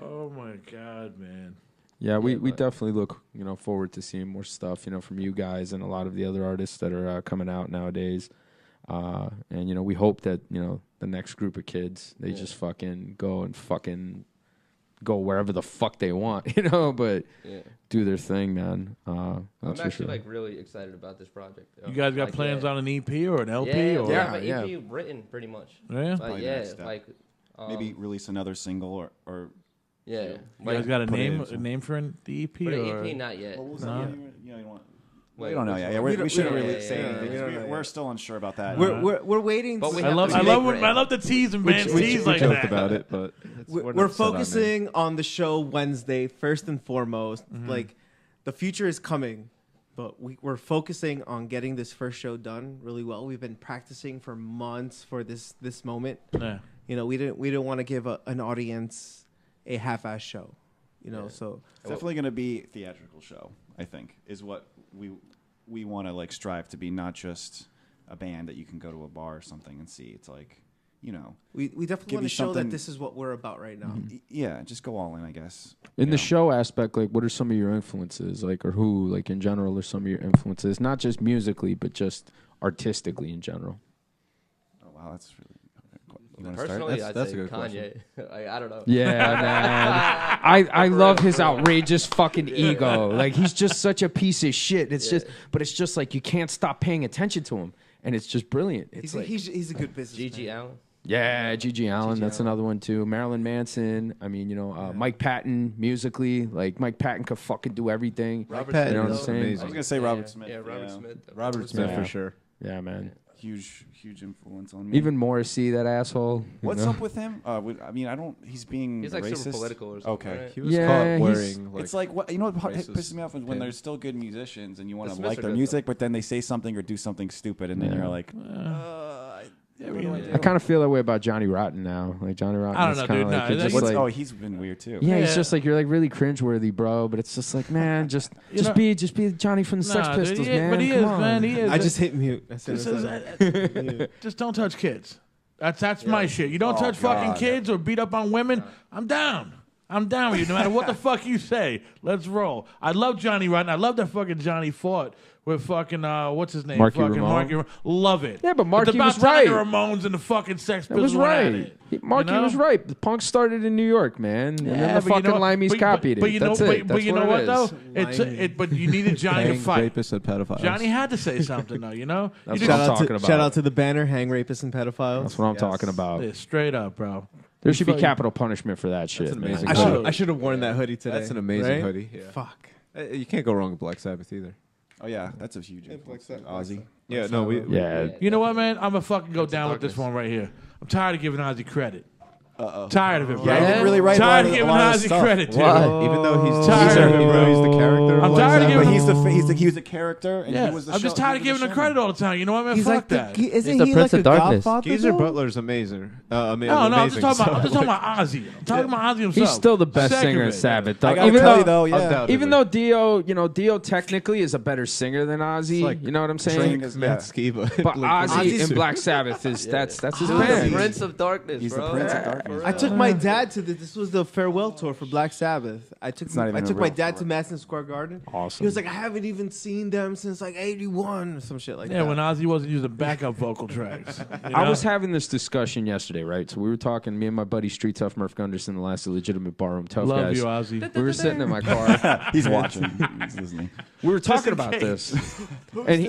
Oh, my God, man. Yeah, we definitely look, forward to seeing more stuff, from you guys and a lot of the other artists that are coming out nowadays. And, we hope that, the next group of kids, they just fucking go wherever the fuck they want, but do their thing, man. I'm actually like really excited about this project. You guys got plans on an EP or an LP? Yeah, or? we have an EP written pretty much. Yeah? Maybe release another single or yeah. You guys got a name for the EP? For the or? EP, not yet. What was No. that? You want. We don't know yet. Yeah, we shouldn't really say anything. We're still unsure about that. We're waiting. But we I have love to make I love the tease and bands tease We like joked that. about it, but We're focusing on the show Wednesday first and foremost. Like, the future is coming, but we're focusing on getting this first show done really well. We've been practicing for months for this moment. Yeah. We didn't want to give an audience a half-ass show. You know, so it's definitely going to be a theatrical show. I think is what we want to like strive to be, not just a band that you can go to a bar or something and see. It's like, you know, we definitely want to show that this is what we're about right now. Yeah, just go all in, I guess. In the show aspect, like, what are some of your influences, like, or who, like, in general, are some of your influences, not just musically, but just artistically in general? Oh wow, that's really. Personally, I'd say Kanye. I don't know. Yeah, man. I love his outrageous fucking ego. Like, he's just such a piece of shit. It's just, but it's just like you can't stop paying attention to him, and it's just brilliant. It's he's a good business. G.G. Allen. Yeah, G.G. Allen. That's another one too. Marilyn Manson. I mean, you know, Mike Patton musically. Like, Mike Patton could fucking do everything. Robert Patton, Smith. You know what I'm saying? I was gonna say Robert Smith. Yeah, Robert Smith. Robert Smith for sure. Yeah, man. Huge influence on me. Even Morrissey, that asshole. What's up with him? I mean, he's being He's like racist. super political or something. Okay. Right? He was caught wearing like. It's like what you know what racist pisses me off is when they're still good musicians and you want The to Smiths like are their good, music, but then they say something or do something stupid, and then you're like, I kind of feel that way about Johnny Rotten now. Like, Johnny Rotten. I don't know, dude. Like, No, just that's- like, he's been weird too. yeah, he's Yeah. just like, you're like really cringeworthy, bro. But it's just like, man, just be Johnny from the Sex Nah, Pistols, dude, man. but he Come is, on. man. He is. I just hit mute. As soon as I said it. Just don't touch kids. That's my shit. You don't touch fucking kids or beat up on women. I'm down. I'm down with you. No matter what the fuck you say, let's roll. I love Johnny Rotten. I love that fucking Johnny fought with fucking what's his name? Marky fucking Ramone. Marky. Love it. Yeah, but Marky it's about was time right. The Ramones and the fucking Sex That Pistols was went at right. it. Marky You know? was right. The punk started in New York, man, and then the fucking Limeys copied but it. you know, That's it. but That's you know what what it is. though? But you needed Johnny to Hang fight. rapists and pedophiles. Johnny had to say something though. You know. That's You what I'm just- talking about. Shout out to the banner, hang rapists and pedophiles. That's what I'm talking about. Yeah, straight up, bro. There should be fucking- capital punishment for that shit. an man. amazing I should have worn that hoodie today. That's an amazing right? hoodie. Yeah. Fuck. You can't go wrong with Black Sabbath either. Oh yeah, that's a huge influence. Ozzy. Yeah, no, Yeah. You know what, man? I'm gonna fucking go down with this one right here. I'm tired of giving Ozzy credit. Tired of it, bro. Yeah, he didn't really write Tired a of giving lot of Ozzy stuff. credit, dude. Even though he's Tired of it, even bro. though he's the character. I'm of tired of Black giving Sabbath. But he was the character, and Yeah, he was the I'm just tired of giving him credit all the time. You know what, man? He's Fuck like that. isn't the he Prince like of a Darkness. Godfather? Geezer though? Butler's amazing. No, I'm just talking about Ozzy. I'm talking about Ozzy himself. He's still the best Second singer it. of Sabbath. I Though. gotta Even tell though, you though, yeah. even though Dio technically is a better singer than Ozzy. like you know what I'm saying? Train is Matt Skiba. But Ozzy Ozzy's- in Black Sabbath is that's his He's band. the Prince of Darkness, He's bro. the Prince of Darkness. I took my dad to this was the farewell tour for Black Sabbath. I took not even a my real dad tour. to Madison Square Garden. Awesome. He was like, I haven't even seen them since like '81 or some shit like Yeah, that. when Ozzy wasn't using backup vocal tracks. You I know? was having this discussion yesterday, right? So we were talking, me and my buddy Street Tough Murph Gunderson, the last illegitimate barroom tough Love guys. you, Ozzy. We were sitting in my car. He's watching. He's listening. We were talking about this, and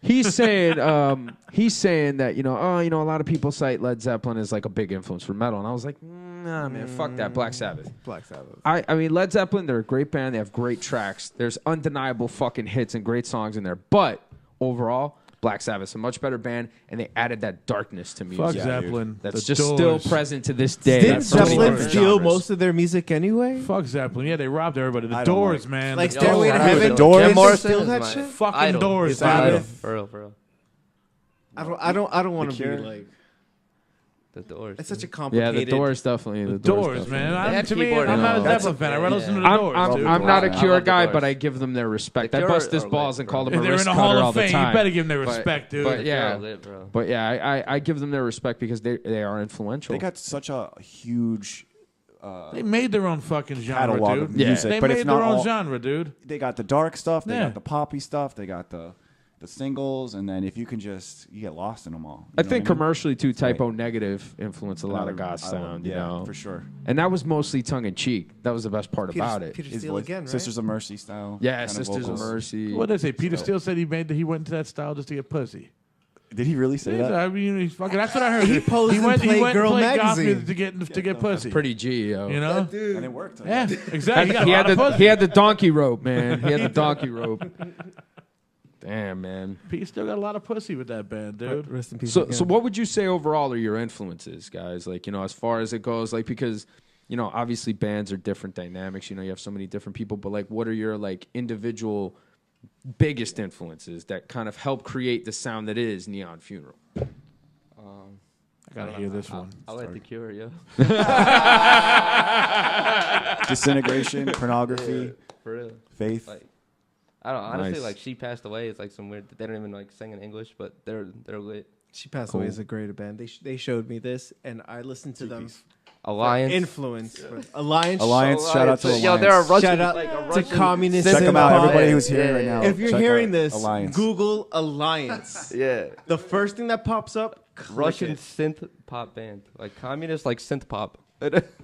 he's saying that a lot of people cite Led Zeppelin as like a big influence for metal, and I was like, nah, man, fuck that, Black Sabbath. Black Sabbath. I mean, Led Zeppelin, they're a great band. They have great tracks. There's undeniable fucking hits and great songs in there. But overall, Black Sabbath's a much better band, and they added that darkness to music. Fuck Zeppelin. That's The just Doors. still present to this day. Didn't So many Zeppelin different steal genres. most of their music anyway? Fuck Zeppelin. Yeah, they robbed everybody. The I don't Doors, like- man. Like The Stairway to Shout out Heaven? to Doors? Jim Morrison Steal is that my shit? Fucking idol. Doors, He's my idol. man. For real. I don't want to be Cure? like. The Doors. It's such a Yeah, complicated. the Doors definitely. The Doors, definitely. man. They had To me, keyboard I'm and not a all. Zeppelin fan. I'd rather listen to the Doors, dude. I'm not a I Cure love the guy, Doors. but I give them their respect. The I Cure bust his are balls lit, and call them If a they're wrist in the cutter Hall all of the Fame, time. you better give them their But- respect, dude. But yeah, They're lit, bro. but yeah, I give them their respect because they are influential. They got such a huge They made their own fucking genre, catalog dude. of music, They but made it's their not own all. genre, dude. They got the dark stuff. They Yeah. got the poppy stuff. They got the singles, and then if you can you get lost in them all. I You know think what mean? commercially too, Right. Typo Negative influenced a lot of God's I love- sound, yeah, you know, for sure. and that was mostly tongue in cheek. That was the best part about it. Peter His Steele voice- again, right? Sisters of Mercy style. Yeah, kind of Sisters of vocals. Mercy. What did they say? Peter Steele said he went into that style just to get pussy. Did he really say that? I mean, he's fucking. That's what I heard. He posed in went Playgirl and played goth magazine. music to get pussy. Pretty G, yo. You know? And it worked. Yeah, exactly. He had the donkey rope, man. He had the donkey rope. Damn, man. Pete still got a lot of pussy with that band, dude. Rest in peace. So again. what would you say overall are your influences, guys? Like, as far as it goes, like, because, obviously bands are different dynamics. You have so many different people, but like, what are your like individual biggest influences that kind of help create the sound that is Neon Funeral? I gotta hear this one. I like The Cure, yo. Disintegration, pornography, Yeah, for real. faith. Like, I don't honestly Nice. like She Passed Away. It's like some weird. They don't even like sing in English, but they're lit. She Passed Cool. Away is a great band. They showed me this, and I listened to them. Alliance. Influence. Alliance. Shout out to Alliance. Yo, they're a Russian. Shout out like a to Russian communist. Check them out. synth-pop. Everybody who's here Yeah, right yeah. now. If you're check hearing out this, Alliance. Google Alliance. Yeah. The first thing that pops up, click Russian it. synth pop band, like communist, like synth pop.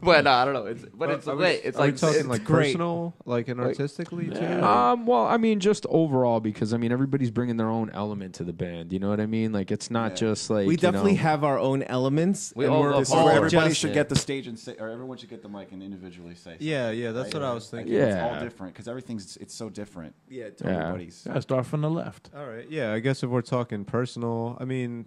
Well, no, I don't know. It's lit. It's Are we like talking it's like great. personal, like and artistically too? Well, I mean, just overall, because I mean, everybody's bringing their own element to the band. You know what I mean? Like, it's not just like We definitely you know, have our own elements. We and all we're love This is all where all everybody just- should get the stage and say, or everyone should get the mic and individually say. Yeah, yeah, that's what I was thinking. Yeah. It's all different because it's so different. Yeah, To Yeah. everybody's. Gotta start from the left. All right, yeah, I guess if we're talking personal, I mean,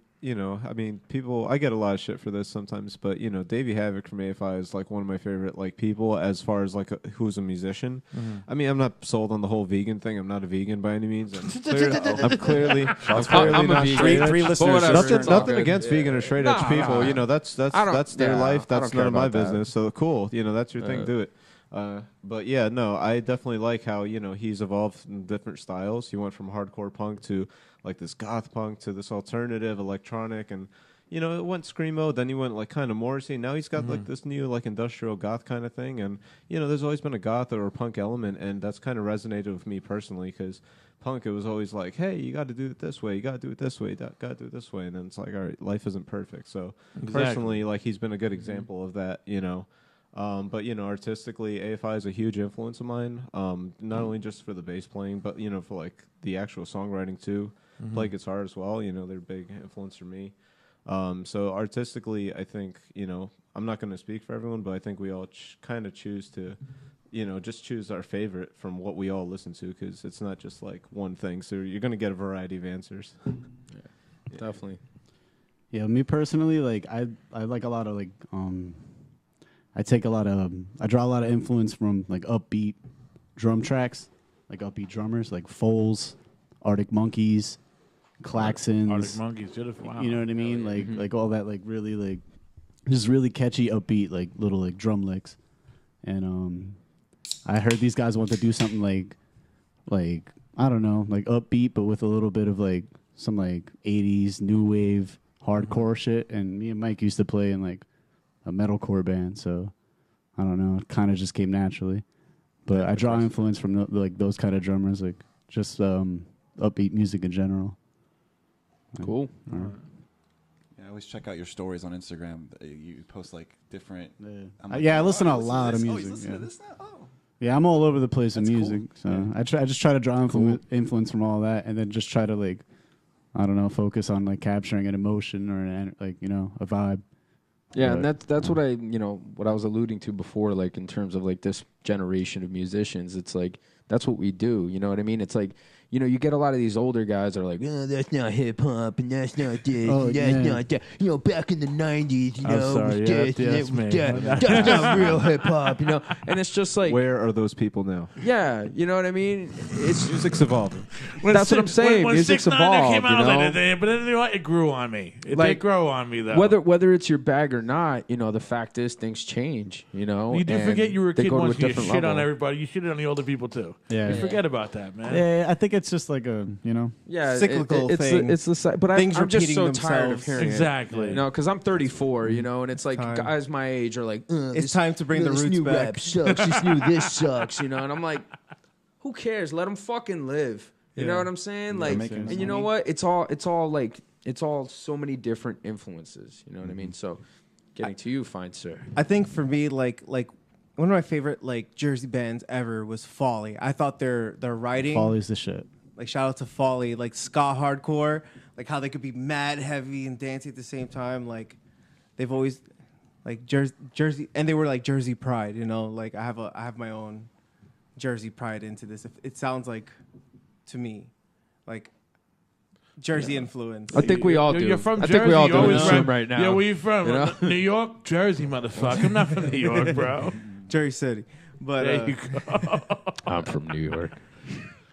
people, I get a lot of shit for this sometimes, but Davey Havoc from AFI is like one of my favorite like people as far as like who's a musician. I mean, I'm not sold on the whole vegan thing. I'm not a vegan by any means. I'm clearly I'm a not vegan. straight edge. Three But listeners. whatever, just Nothing, it's all nothing good. against vegan or straight edge people. That's I don't- their yeah, life. I don't That's care none of my about that. business. So cool. That's your thing. Do it. But yeah, no, I definitely like how he's evolved in different styles. He went from hardcore punk to like this goth punk to this alternative electronic, and it went screamo. Then he went like kind of Morrissey. Now he's got like this new like industrial goth kind of thing, and there's always been a goth or a punk element, and that's kind of resonated with me personally because punk, it was always like, hey, you got to do it this way, you got to do it this way, got to do it this way, and then it's like, all right, life isn't perfect. So personally, like he's been a good example of that. But artistically, AFI is a huge influence of mine. Not only just for the bass playing, but for like the actual songwriting too. Play guitar as well. They're a big influence for me. So artistically, I think I'm not going to speak for everyone, but I think we all kind of choose to, just choose our favorite from what we all listen to, because it's not just like one thing. So you're going to get a variety of answers. definitely. Yeah, me personally, like I like a lot of like I draw a lot of influence from like upbeat drum tracks, like upbeat drummers, like Foles, Arctic Monkeys, Klaxons. Arctic Monkeys, wow. You know what I mean? Like all that, like really like just really catchy upbeat like little like drum licks. And I heard these guys want to do something like I don't know, like upbeat but with a little bit of like some like 80s new wave hardcore shit. And me and Mike used to play in like a metalcore band, so I don't know, it kind of just came naturally. But I draw influence from like those kind of drummers, like just upbeat music in general. Cool. Yeah, I always check out your stories on Instagram. You post like different. I listen to a lot of music. Oh, you listen yeah. to this now? Oh. Yeah, I'm all over the place in That's cool. music. So Yeah. I just try to draw influence from all that, and then just try to like, I don't know, focus on like capturing an emotion or a vibe. Yeah, But, and that's what what I was alluding to before, like in terms of like this generation of musicians. It's like that's what we do. You know what I mean? It's like you get a lot of these older guys that are like, that's not hip hop and that's not this, and that's not that. Back in the '90s, I'm sorry, it was this and it was me. that. That's not real hip hop, And it's just like, Where are those people now? yeah, you know what I mean? It's Music's evolving. That's what I'm saying. When Music's 6ix9ine evolved, came out, I was you know? like, but then you know what? It grew on me. It Like, did grow on me, though. whether it's your bag or not, the fact is things change. You do and forget you were a they kid go to once a and you different shit on level. everybody. You shit on the older people, too. Yeah. You forget about that, man. Yeah, I think it's just like a Yeah, cyclical it's thing. but Things I'm just repeating so tired of themselves. hearing Exactly. it. Because I'm 34, and it's like Time. guys my age are like, It's time to bring the this roots new back. rap sucks. This new this sucks, and I'm like, who cares? Let them fucking live. You know what I'm saying? Like, making and you know what? It's all so many different influences. You know what I mean? So, getting to you, fine sir. I think for me, like one of my favorite like Jersey bands ever was Folly. I thought their writing, Folly's the shit. like shout out to Folly, like ska hardcore, like how they could be mad heavy and dancing at the same time. Like they've always like Jersey, and they were like Jersey pride. Like I have my own Jersey pride into this. It sounds like to me like Jersey influence. I think we all do. You're from I Jersey. think we all you do in always this run- room right now. Yeah, where you from? New York? Jersey, motherfucker. I'm not from New York, bro. Jersey City, but There you go. I'm from New York.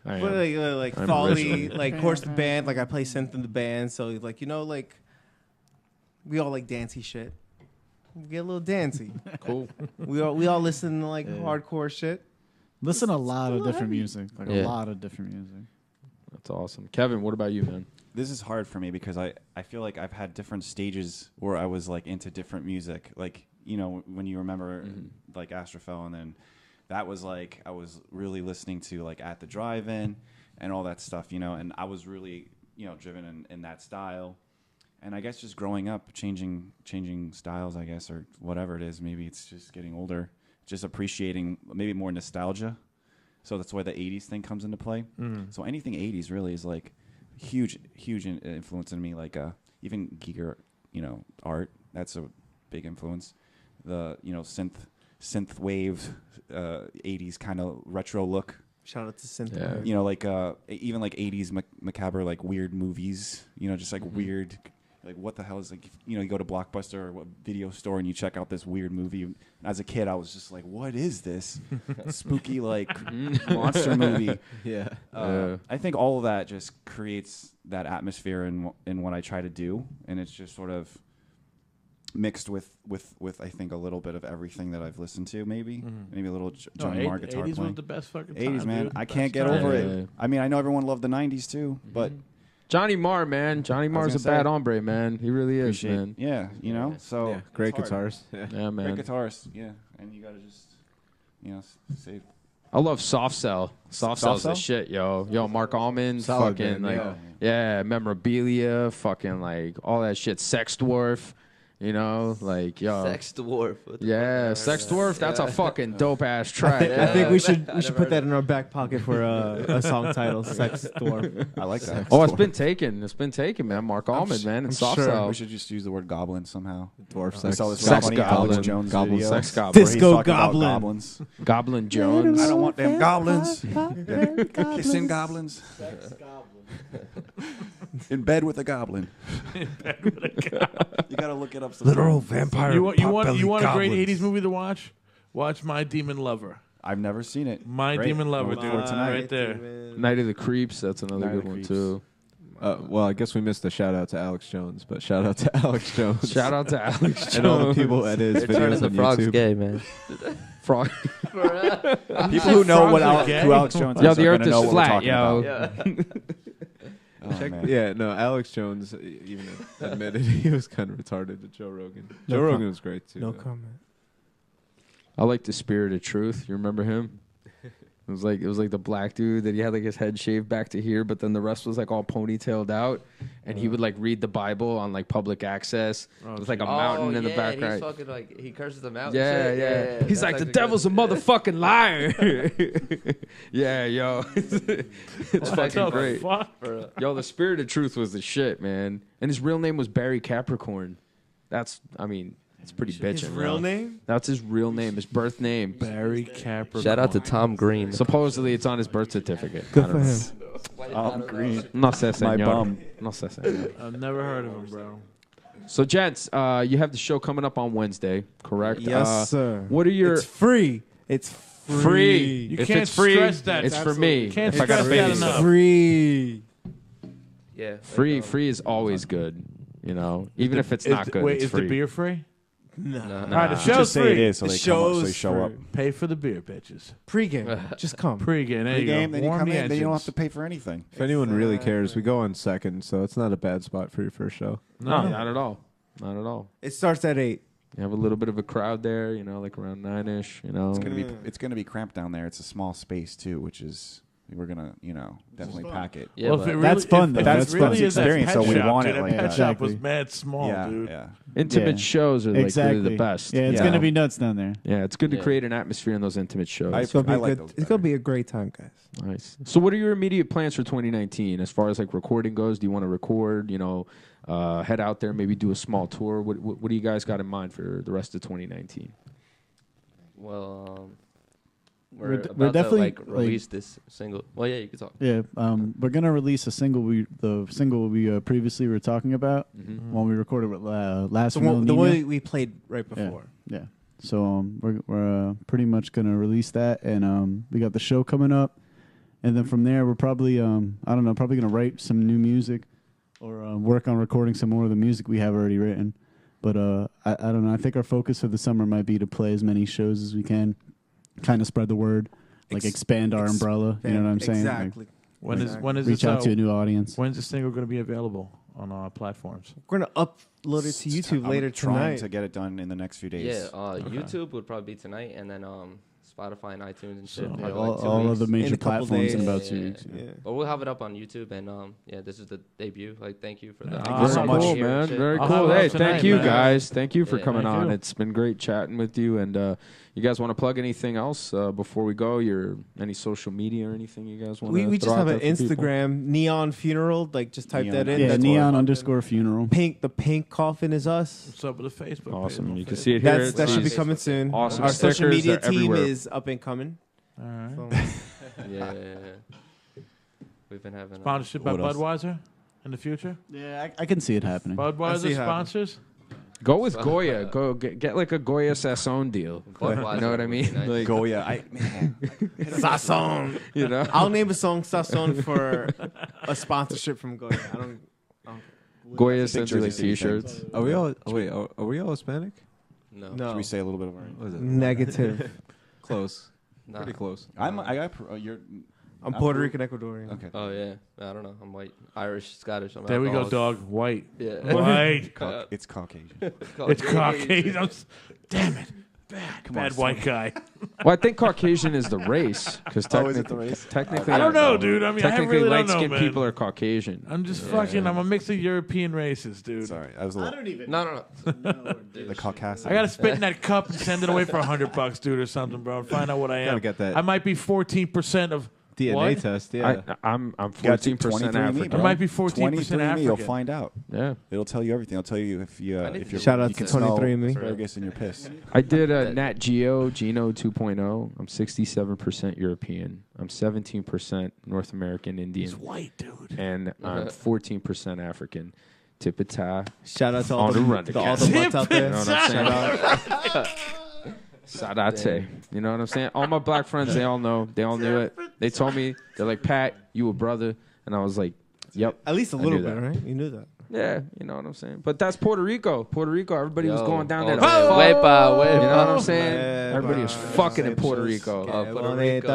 I but am. like I'm Folly, originally- like of course the band, like I play synth in the band, so like we all like dancey shit. We get a little dancey. Cool. we all listen to like hardcore shit. Listen to a lot of different heavy. music. Like a lot of different music. That's awesome. Kevin, what about you, man? This is hard for me because I feel like I've had different stages where I was like into different music. Like, you know, when you remember like Astrophel, and then that was like I was really listening to like At the Drive-In and all that stuff, you know, and I was really, you know, driven in that style. And I guess just growing up, changing styles, I guess, or whatever it is. Maybe it's just getting older, just appreciating maybe more nostalgia. So that's why the 80s thing comes into play. So anything 80s really is like huge influence in me. Like even Giger, you know, art, that's a big influence. The, you know, synth wave 80s kind of retro look. Shout out to synth. Yeah. You know, like even like 80s macabre, like weird movies, you know, just like weird, like what the hell is, like, you know, you go to Blockbuster or a video store and you check out this weird movie. As a kid, I was just like, what is this spooky like monster movie? Yeah. I think all of that just creates that atmosphere in what I try to do, and it's just sort of mixed with I think a little bit of everything that I've listened to, maybe a little Johnny Marr guitar 80s playing. was the best fucking 80s, time, man. dude. I can't Best get over time. it. I mean, I know everyone loved the 90s too, but Johnny Marr, man. Johnny Marr's a gonna bad say. hombre, man. He really is, man. yeah, you know, so Yeah, great it's hard. guitars. Yeah. Yeah, man. Great guitarist, yeah, and you gotta just, you know, say I love Soft Cell. Soft Cell's the Cell? shit, yo. Yo, Mark Almond, Solid fucking, band, like, yeah, memorabilia, fucking, like, all that shit. Sex Dwarf, you know, like, yo. Sex Dwarf. What the Yeah, fuck? Sex Dwarf, that's a fucking dope-ass I, track. I think we should never put heard that in our back pocket for a song title, Sex Dwarf. I like that. Oh, it's been taken. It's been taken, man. Mark Almond, man. And Soft Cell. We should just use the word goblin somehow. Dwarf I sex. saw this Sex funny goblin. Alex Jones Goblin video sex goblin. where he's Disco talking about goblin. goblins. Goblin Jones. I don't want them goblins. Kissing goblins. In bed with a goblin. You gotta look it up. Literal vampire. You want a great 80s movie to watch? Watch My Demon Lover. I've never seen it. My Great. Demon Lover, Look dude. forward to tonight. Right there. Night of the Creeps, that's another Night of good the one, Creeps. too. Well, I guess we missed a shout out to Alex Jones, but shout out to Alex Jones. Shout out to Alex Jones. and all the people that his They're turning videos the on frogs YouTube. gay, man. Frog. People who know what Frogs are who gay? Alex Jones Yo, is the are earth gonna know is what flat, we're talking yo. about. Yeah. Oh, man. Yeah, no, Alex Jones even admitted he was kind of retarded to Joe Rogan. Joe Rogan was great too. No though. comment. I like the Spirit of Truth. You remember him? It was like the black dude that he had like his head shaved back to here, but then the rest was like all ponytailed out, and he would like read the Bible on like public access. With like a mountain in the background. He's fucking like he curses them out. Yeah, and shit. yeah. He's like, the actually devil's good. a motherfucking liar. Yeah, yo. It's fucking great. Yo, the Spirit of Truth was the shit, man. And his real name was Barry Capricorn. That's, I mean, it's pretty bitchin'. His real name? That's his real name, his birth name. Barry Capricorn. Shout out to Tom Green. Supposedly, it's on his birth certificate. Good I don't for know. him. Green. No sé, My señor. bum. No sé, señor. I've never heard of him, bro. So, gents, you have the show coming up on Wednesday, correct? Yes, sir. What are your... It's free. It's free. You If can't it's free, stress that. it's for me. Can't if I got a stress that baby. enough. Free. Yeah. Free is always good, you know. Even if it's not good, Wait, it's is free. the beer free? No. All right, the Just show's say free. it is, so The they come up, so show's they show up. free. Pay for the beer, bitches. Pre-game. Just come. Pre-game. There you Pre-game, go. then you Warm come the in, then you don't have engines. to pay for anything. If anyone really cares, we go on second, so it's not a bad spot for your first show. No, not at all. Not at all. It starts at 8. You have a little bit of a crowd there, you know, like around 9-ish, you know. It's gonna be cramped down there. It's a small space too, which is we're gonna definitely pack it. Yeah, Well, but if it That's really, fun, if though. it That's really fun. is that Experience, pet so we shop, want dude, it that like pet that. shop was Exactly. mad small, Yeah, dude. yeah. Intimate Yeah. shows are like Exactly. really the best. Yeah, it's Yeah. gonna be nuts down there. Yeah, it's good to Yeah. create an atmosphere in those intimate shows. I- It's gonna be I a like good. those It's gonna be a great time, guys. Nice. So, what are your immediate plans for 2019 as far as like recording goes? Do you want to record? You know, head out there, maybe do a small tour. What do you guys got in mind for the rest of 2019? well, We're we're d- about we're definitely, to release this single. Well, yeah, you can talk. Yeah, we're gonna release a single. The single we previously were talking about when we recorded with last The Real one Nina. we played right Yeah. before. Yeah. So we're pretty much gonna release that, and we got the show coming up, and then from there we're probably I don't know, probably gonna write some new music, or work on recording some more of the music we have already written, But I don't know. I think our focus for the summer might be to play as many shows as we can, kind of spread the word, like expand our umbrella. You know what I'm saying? Exactly. When is Reach this, out to a new audience. When's the single going to be available on our platforms? We're gonna upload it to YouTube later trying tonight. to get it done in the next few days. Yeah, YouTube would probably be tonight, and then Spotify and iTunes and shit. So, probably all like 2 all weeks. of the major In a couple platforms in days. about 2 Yeah, weeks. Yeah. But we'll have it up on YouTube, and this is the debut. Like, thank you for that. Thank you so Very much. cool, man. Very I'll cool. have it Hey, up tonight, thank you, man. guys. Thank you for Yeah, coming thank on. you. It's been great chatting with you. And you guys want to plug anything else before we go? Any social media or anything you guys want to We just have an Instagram, Neon Funeral. Like, just type that in. Yeah, That's where neon it pops in. _funeral. The pink coffin is us. What's up with the Facebook? Awesome. page? You can see it here. That should be It's coming soon. awesome. Our social Stickers media are team everywhere. is up and coming. All right. So, Yeah. We've been having Sponsorship by What else? Budweiser in the future? Yeah, I can see it happening. Budweiser see it happening. sponsors? Go with Goya. Go get like a Goya Sasson deal. You know what I mean? Like, Goya, Sasson. you know. I'll name a song Sasson for a sponsorship from Goya. I don't. Goya sends you like Jersey City thing. T-shirts. Are we all? Wait, are we all Hispanic? No. No. Should we say a little bit of our? What is it? Negative. Close. Nah. Pretty close. You're. I'm Puerto Rican, Ecuadorian. Okay. Oh, yeah. I don't know. I'm white. Irish, Scottish. I'm There we go, alcoholic. dog. White. Yeah. White. It's Caucasian. It's Caucasian. Damn it. Bad on, white guy. Well, I think Caucasian is the race because Oh, is it the race? technically, I don't know, dude. I mean, I technically, really don't know, light-skinned man. people are Caucasian. I'm just fucking. I'm a mix of European races, dude. Sorry, I was a little. No. The Caucasian. I gotta spit in that cup and send it away for $100, dude, or something, bro. And find out what I am. Gotta get that I might be 14% of DNA what? test. Yeah. I'm Got 14% 23andMe, African. bro. I might be 14% 23andMe, you'll African. find out. Yeah, It'll tell you everything. It'll tell you if you're Shout out you to can smell 23andMe. asparagus in your piss. I did a Nat Geo 2.0. I'm 67% European. I'm 17% North American Indian, He's white, dude. and I'm 14% African. Tipita. Shout out to all On the run the all the again. butts out You there. know what I'm saying? Shout out. Sadate. You know what I'm saying? All my black friends, they all know. They all knew it. They told me, they're like, Pat, you a brother. And I was like, yep. At least a I little knew bit, that. right? You knew that. Yeah, you know what I'm saying? But that's Puerto Rico. Puerto Rico, everybody was Yo. going down Oh, there. to man. fuck. Wepa. You know what I'm saying? Wepa. Everybody was fucking in Puerto Rico. Puerto Bonita Rico.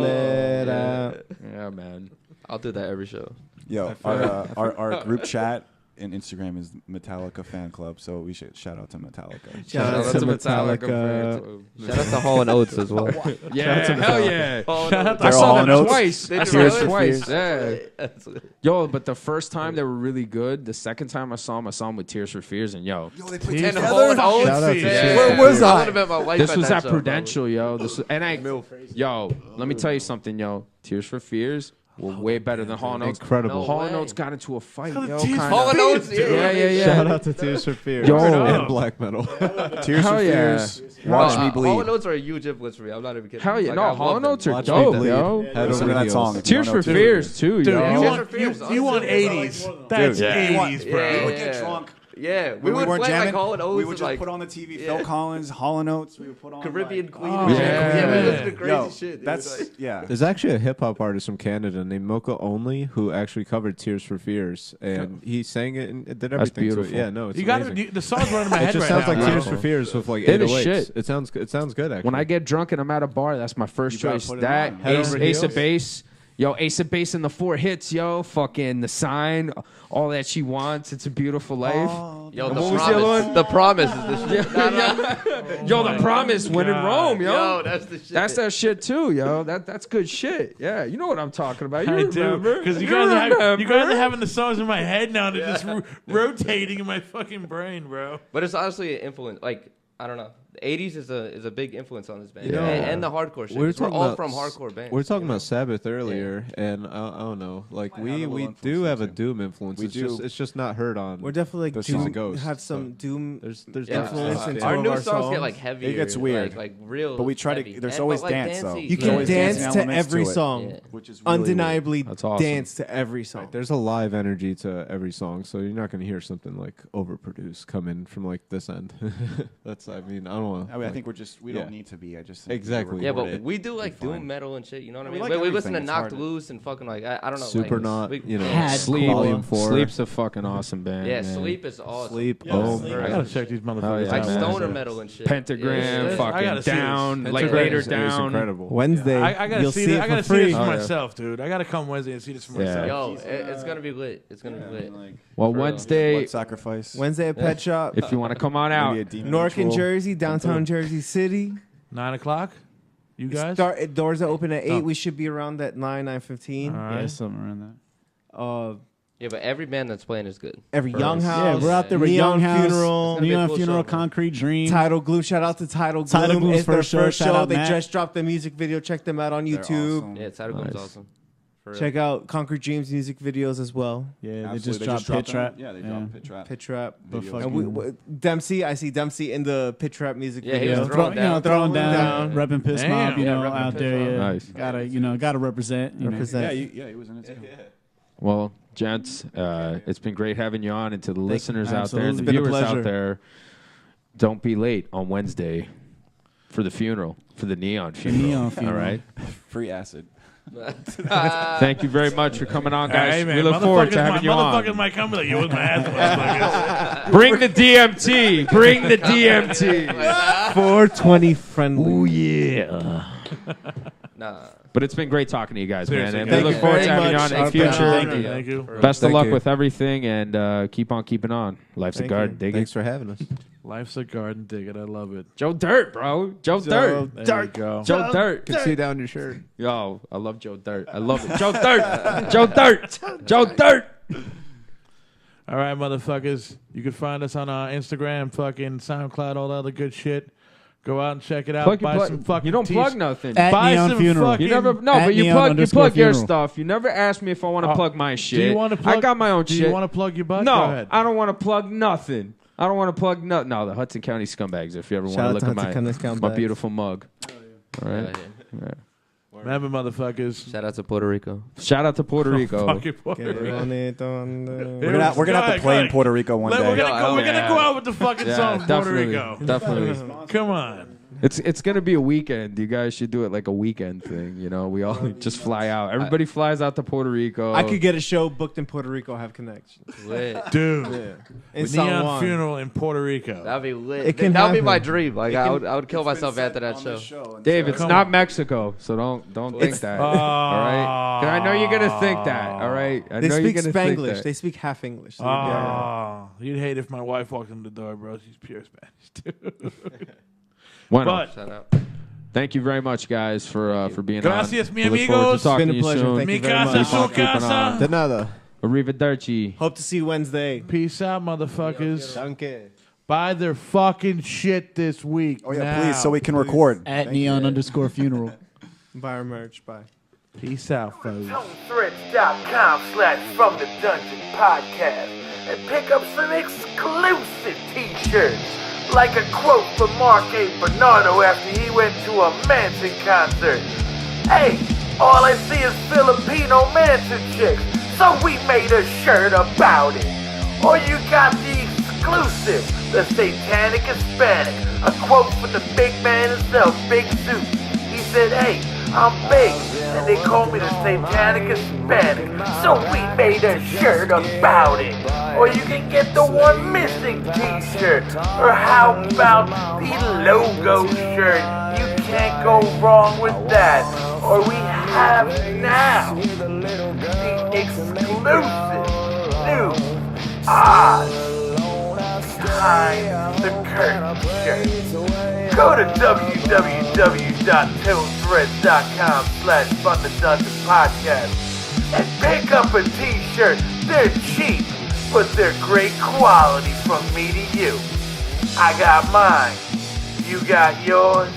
bandera. Yeah, man. I'll do that every show. Yo, our group chat and Instagram is Metallica Fan Club, so we should shout out to Metallica. Shout out to Metallica. Shout out to Hall and Oates as well. Yeah, hell yeah. Shout out I saw Hall them and Oates. twice. They I did saw Hall them and twice. Oates. Yeah. Yo, but the first time they were really good. The second time I saw them with Tears for Fears, and yo, Tears And for Hall and Oates. Shout out to Yeah. Tears. Where was I? Met my wife this was that at show, Prudential, yo. Yo, let me tell you something, yo. Tears for Fears were way better than Hall and Oates. Incredible. No Hall and way. Oates got into a fight, yo. Tears kinda. Hall and Oates. Yeah. Shout out to Tears for Fears. Yo. And black metal. Tears Hell for yeah. Fears. Watch me Hall and bleed. Oates are a huge influence for me. I'm not even kidding. Hell yeah. Like, No, I Hall love and them. Oates are Watch me dope, bleed. yo. Head Listen over to that heels. song. if you Tears don't for know Fears, too, Dude, yo. you Tears want for Fears, you want honestly. 80s. That's Dude, 80s, bro. Yeah. We would get drunk. Yeah, we When would weren't play like jamming, Hall and Oates. we would and, just like put on the TV. Yeah. Phil Collins, Hall and Oates. We would put on Caribbean like, Queen. Oh, and shit. yeah. Yeah, we listen to crazy Yo, shit. Dude. that's Like, yeah. There's actually a hip hop artist from Canada named Mocha Only who actually covered Tears for Fears, and he sang it and did everything. to it. beautiful. Yeah, no, it's You got amazing. the song's running in my It head just right sounds now. like bro. Tears for Fears with like It is 808s. shit. It sounds good actually. When I get drunk and I'm at a bar, that's my first You gotta choice. put it That on. Head Ace, over Ace of heels. Base. Yo, Ace of Base in the 4 hits, yo. Fucking The Sign. All that she wants. It's a Beautiful Life. yo, And the what was the other promise. one? The promise is the shit. Yo, The Promise. When in God. Rome, yo. Yo, that's the shit. That's that shit too, yo. That's good shit. Yeah, you know what I'm talking about. You I do, remember? because you You guys are remember. having the songs in my head now. They're just rotating in my fucking brain, bro. But it's honestly an influence. Like, I don't know. The 80s is a big influence on this band. You know, and the hardcore shit. we were 'cause We're talking all about from hardcore bands. We were talking about Sabbath earlier, and I don't know. Like Might have a we little do influence have a too. Doom influence. We It's just not heard on. We're definitely The like Season Doom. Ghost, Have some but Doom there's Yeah. influence in Our some new of our songs get like heavier. It gets weird. Like real. But we try to- heavy. there's And- always but, like, dance, though. dancey. You There's can always dance dancing to elements every to it. song. Yeah. which is really Undeniably That's awesome. dance to every song. There's a live energy to every song, so you're not going to hear something like overproduced come in from like this end. I don't want. I mean, I think we don't need to be. I just think Exactly. Yeah, but we do like doom metal and shit. You know what I mean? like We listen to everything. It's Knocked hard. Loose and fucking like I don't know. Super like, Sleep. Volume 4. Sleep's a fucking awesome band. Yeah, man. Sleep is awesome. Sleep. Yeah, Oh, Sleep. I gotta check these motherfuckers yeah, Like out. man. stoner metal and shit. Pentagram, I fucking gotta see this. down, like Pentagram later is down. incredible. Wednesday. I gotta you'll see see this. it I gotta for see free. this for Oh, yeah. myself, dude. I gotta come Wednesday and see this for Yeah. myself. Yo, it's gonna be lit. It's gonna be lit. Well, For real. Wednesday, Blood sacrifice. Wednesday at Pet Shop. if you want to come on out, Maybe a demon Newark, New ritual. Jersey, downtown Jersey City. 9 o'clock. You guys. Doors are open at 8. Oh. We should be around at 9:15. All Yeah, right. something around that. Yeah, but every band that's playing is good. Every For Young us. House. Yeah, we're out there with Neon Young House, Funeral. gonna be a Neon cool Funeral, show, man. Concrete Dream. Tidal Gloom. Shout out to Tidal Gloom. Tidal Gloom's It's their first show. first Shout show. out They Matt. just dropped the music video. Check them out on They're YouTube. awesome. Yeah, Tidal Gloom's Nice. awesome. For real. Check out Concrete Dreams music videos as well. Yeah, Absolutely. they just dropped Pit them. Trap. Yeah, they dropped Pit Trap. Pit Trap. But Videos. fucking- And Dempsey. I see Dempsey in the Pit Trap music Yeah, he video. was throwing down. throwing down, Down. repping Piss Damn. Mob, Yeah, know, repping out Piss there. Mob. Yeah. Nice. Gotta represent. You know. Represent. Yeah, he was in it too. well, gents, it's been great having you on, and to the listeners out there and the Absolutely. It's been a viewers pleasure. out there, don't be late on Wednesday for the funeral, for the Neon funeral. Neon funeral. All right. Free acid. Thank you very much for coming on, guys. Hey, man, we look forward to having you motherfuckers on. might come like, yo, what's my ass? motherfuckers? Bring the DMT. Bring the DMT. 420 friendly. Oh yeah. Nah. But it's been great talking to you guys, Seriously, man. And thank we you look forward to very having you much. on in the Our future. pleasure. Thank you. Best of Thank luck you. with everything, and keep on keeping on. Life's Thank a garden. you. Dig Thanks it. for having us. Life's a garden, dig it. I love it. Joe Dirt, bro. Joe Dirt. There you go. Joe Dirt. Can see down your shirt. Yo, I love Joe Dirt. I love it. Joe Dirt. Joe Dirt. Joe Dirt. All right, motherfuckers. You can find us on Instagram, fucking SoundCloud, all that other good shit. Go out and check it out. Plug your Buy plug. some fucking You don't tees. plug nothing. At Buy Neon some Funeral. fucking- You never no, At but you Neon plug underscore your funeral. stuff. You never asked me if I want to plug my shit. Do you want to plug? I got my own do shit. you want to plug your butt? No, Go ahead. I don't want to plug nothing. I don't want to plug nothing. No, the Hudson County Scumbags. If you ever want Shout to out look to at Hudson County my Scumbags. beautiful mug. All right. Yeah. All right. Remember, motherfuckers. Shout out to Puerto Rico. Shout out to Puerto Rico. Fucking Puerto Get Rico. on it, on the- We're gonna have to play in Puerto Rico one We're day. gonna Yeah. go out with the fucking Yeah, song Puerto definitely. Rico. Definitely. Come on. It's gonna be a weekend. You guys should do it like a weekend thing. You know, we all just fly out. Everybody flies out to Puerto Rico. I could get a show booked in Puerto Rico. Have connections. Lit. Dude. In Neon San Juan. Funeral in Puerto Rico. That'd be lit. It can That'd be happen. my dream. Like I would kill myself after that show. Dave, it's Come not on. Mexico, so don't think It's- that. All right, 'Cause I know you're gonna think that. All right, I They know speak you're gonna think Spanglish. that. They speak half English. So you'd be all right. Oh, you'd hate if my wife walked in the door, bro. She's pure Spanish, dude. Why not? But Shout out. Thank you very much, guys, for being Gracias, on. mi We look forward amigos. to talking Been a to you pleasure. soon. Thank mi you very casa, much. su Keep on keeping casa. De nada. Arrivederci. Hope to see you Wednesday. Peace out, motherfuckers. Danke. Buy their fucking shit this week. Oh yeah, now. please, so we can record. At Neon underscore funeral. Buy our merch. Bye. Peace out, folks. ToneThreads.com/From the Dungeon podcast and pick up some exclusive t-shirts like a quote from Mark A. Bernardo after he went to a Manson concert. Hey, all I see is Filipino Manson chicks, so we made a shirt about it. Or you got the exclusive, the Satanic Hispanic, a quote from the big man himself, Big Zeus. He said, hey, I'm big, and they call me the Satanic Hispanic, so we made a shirt about it. Or you can get the One Missing t-shirt, or how about the logo shirt? You can't go wrong with that. Or we have now the exclusive new Oz Behind the Curtain shirt. Go to www.tonethreads.com/From the Dungeon podcast and pick up a t-shirt. They're cheap, but they're great quality from me to you. I got mine. You got yours.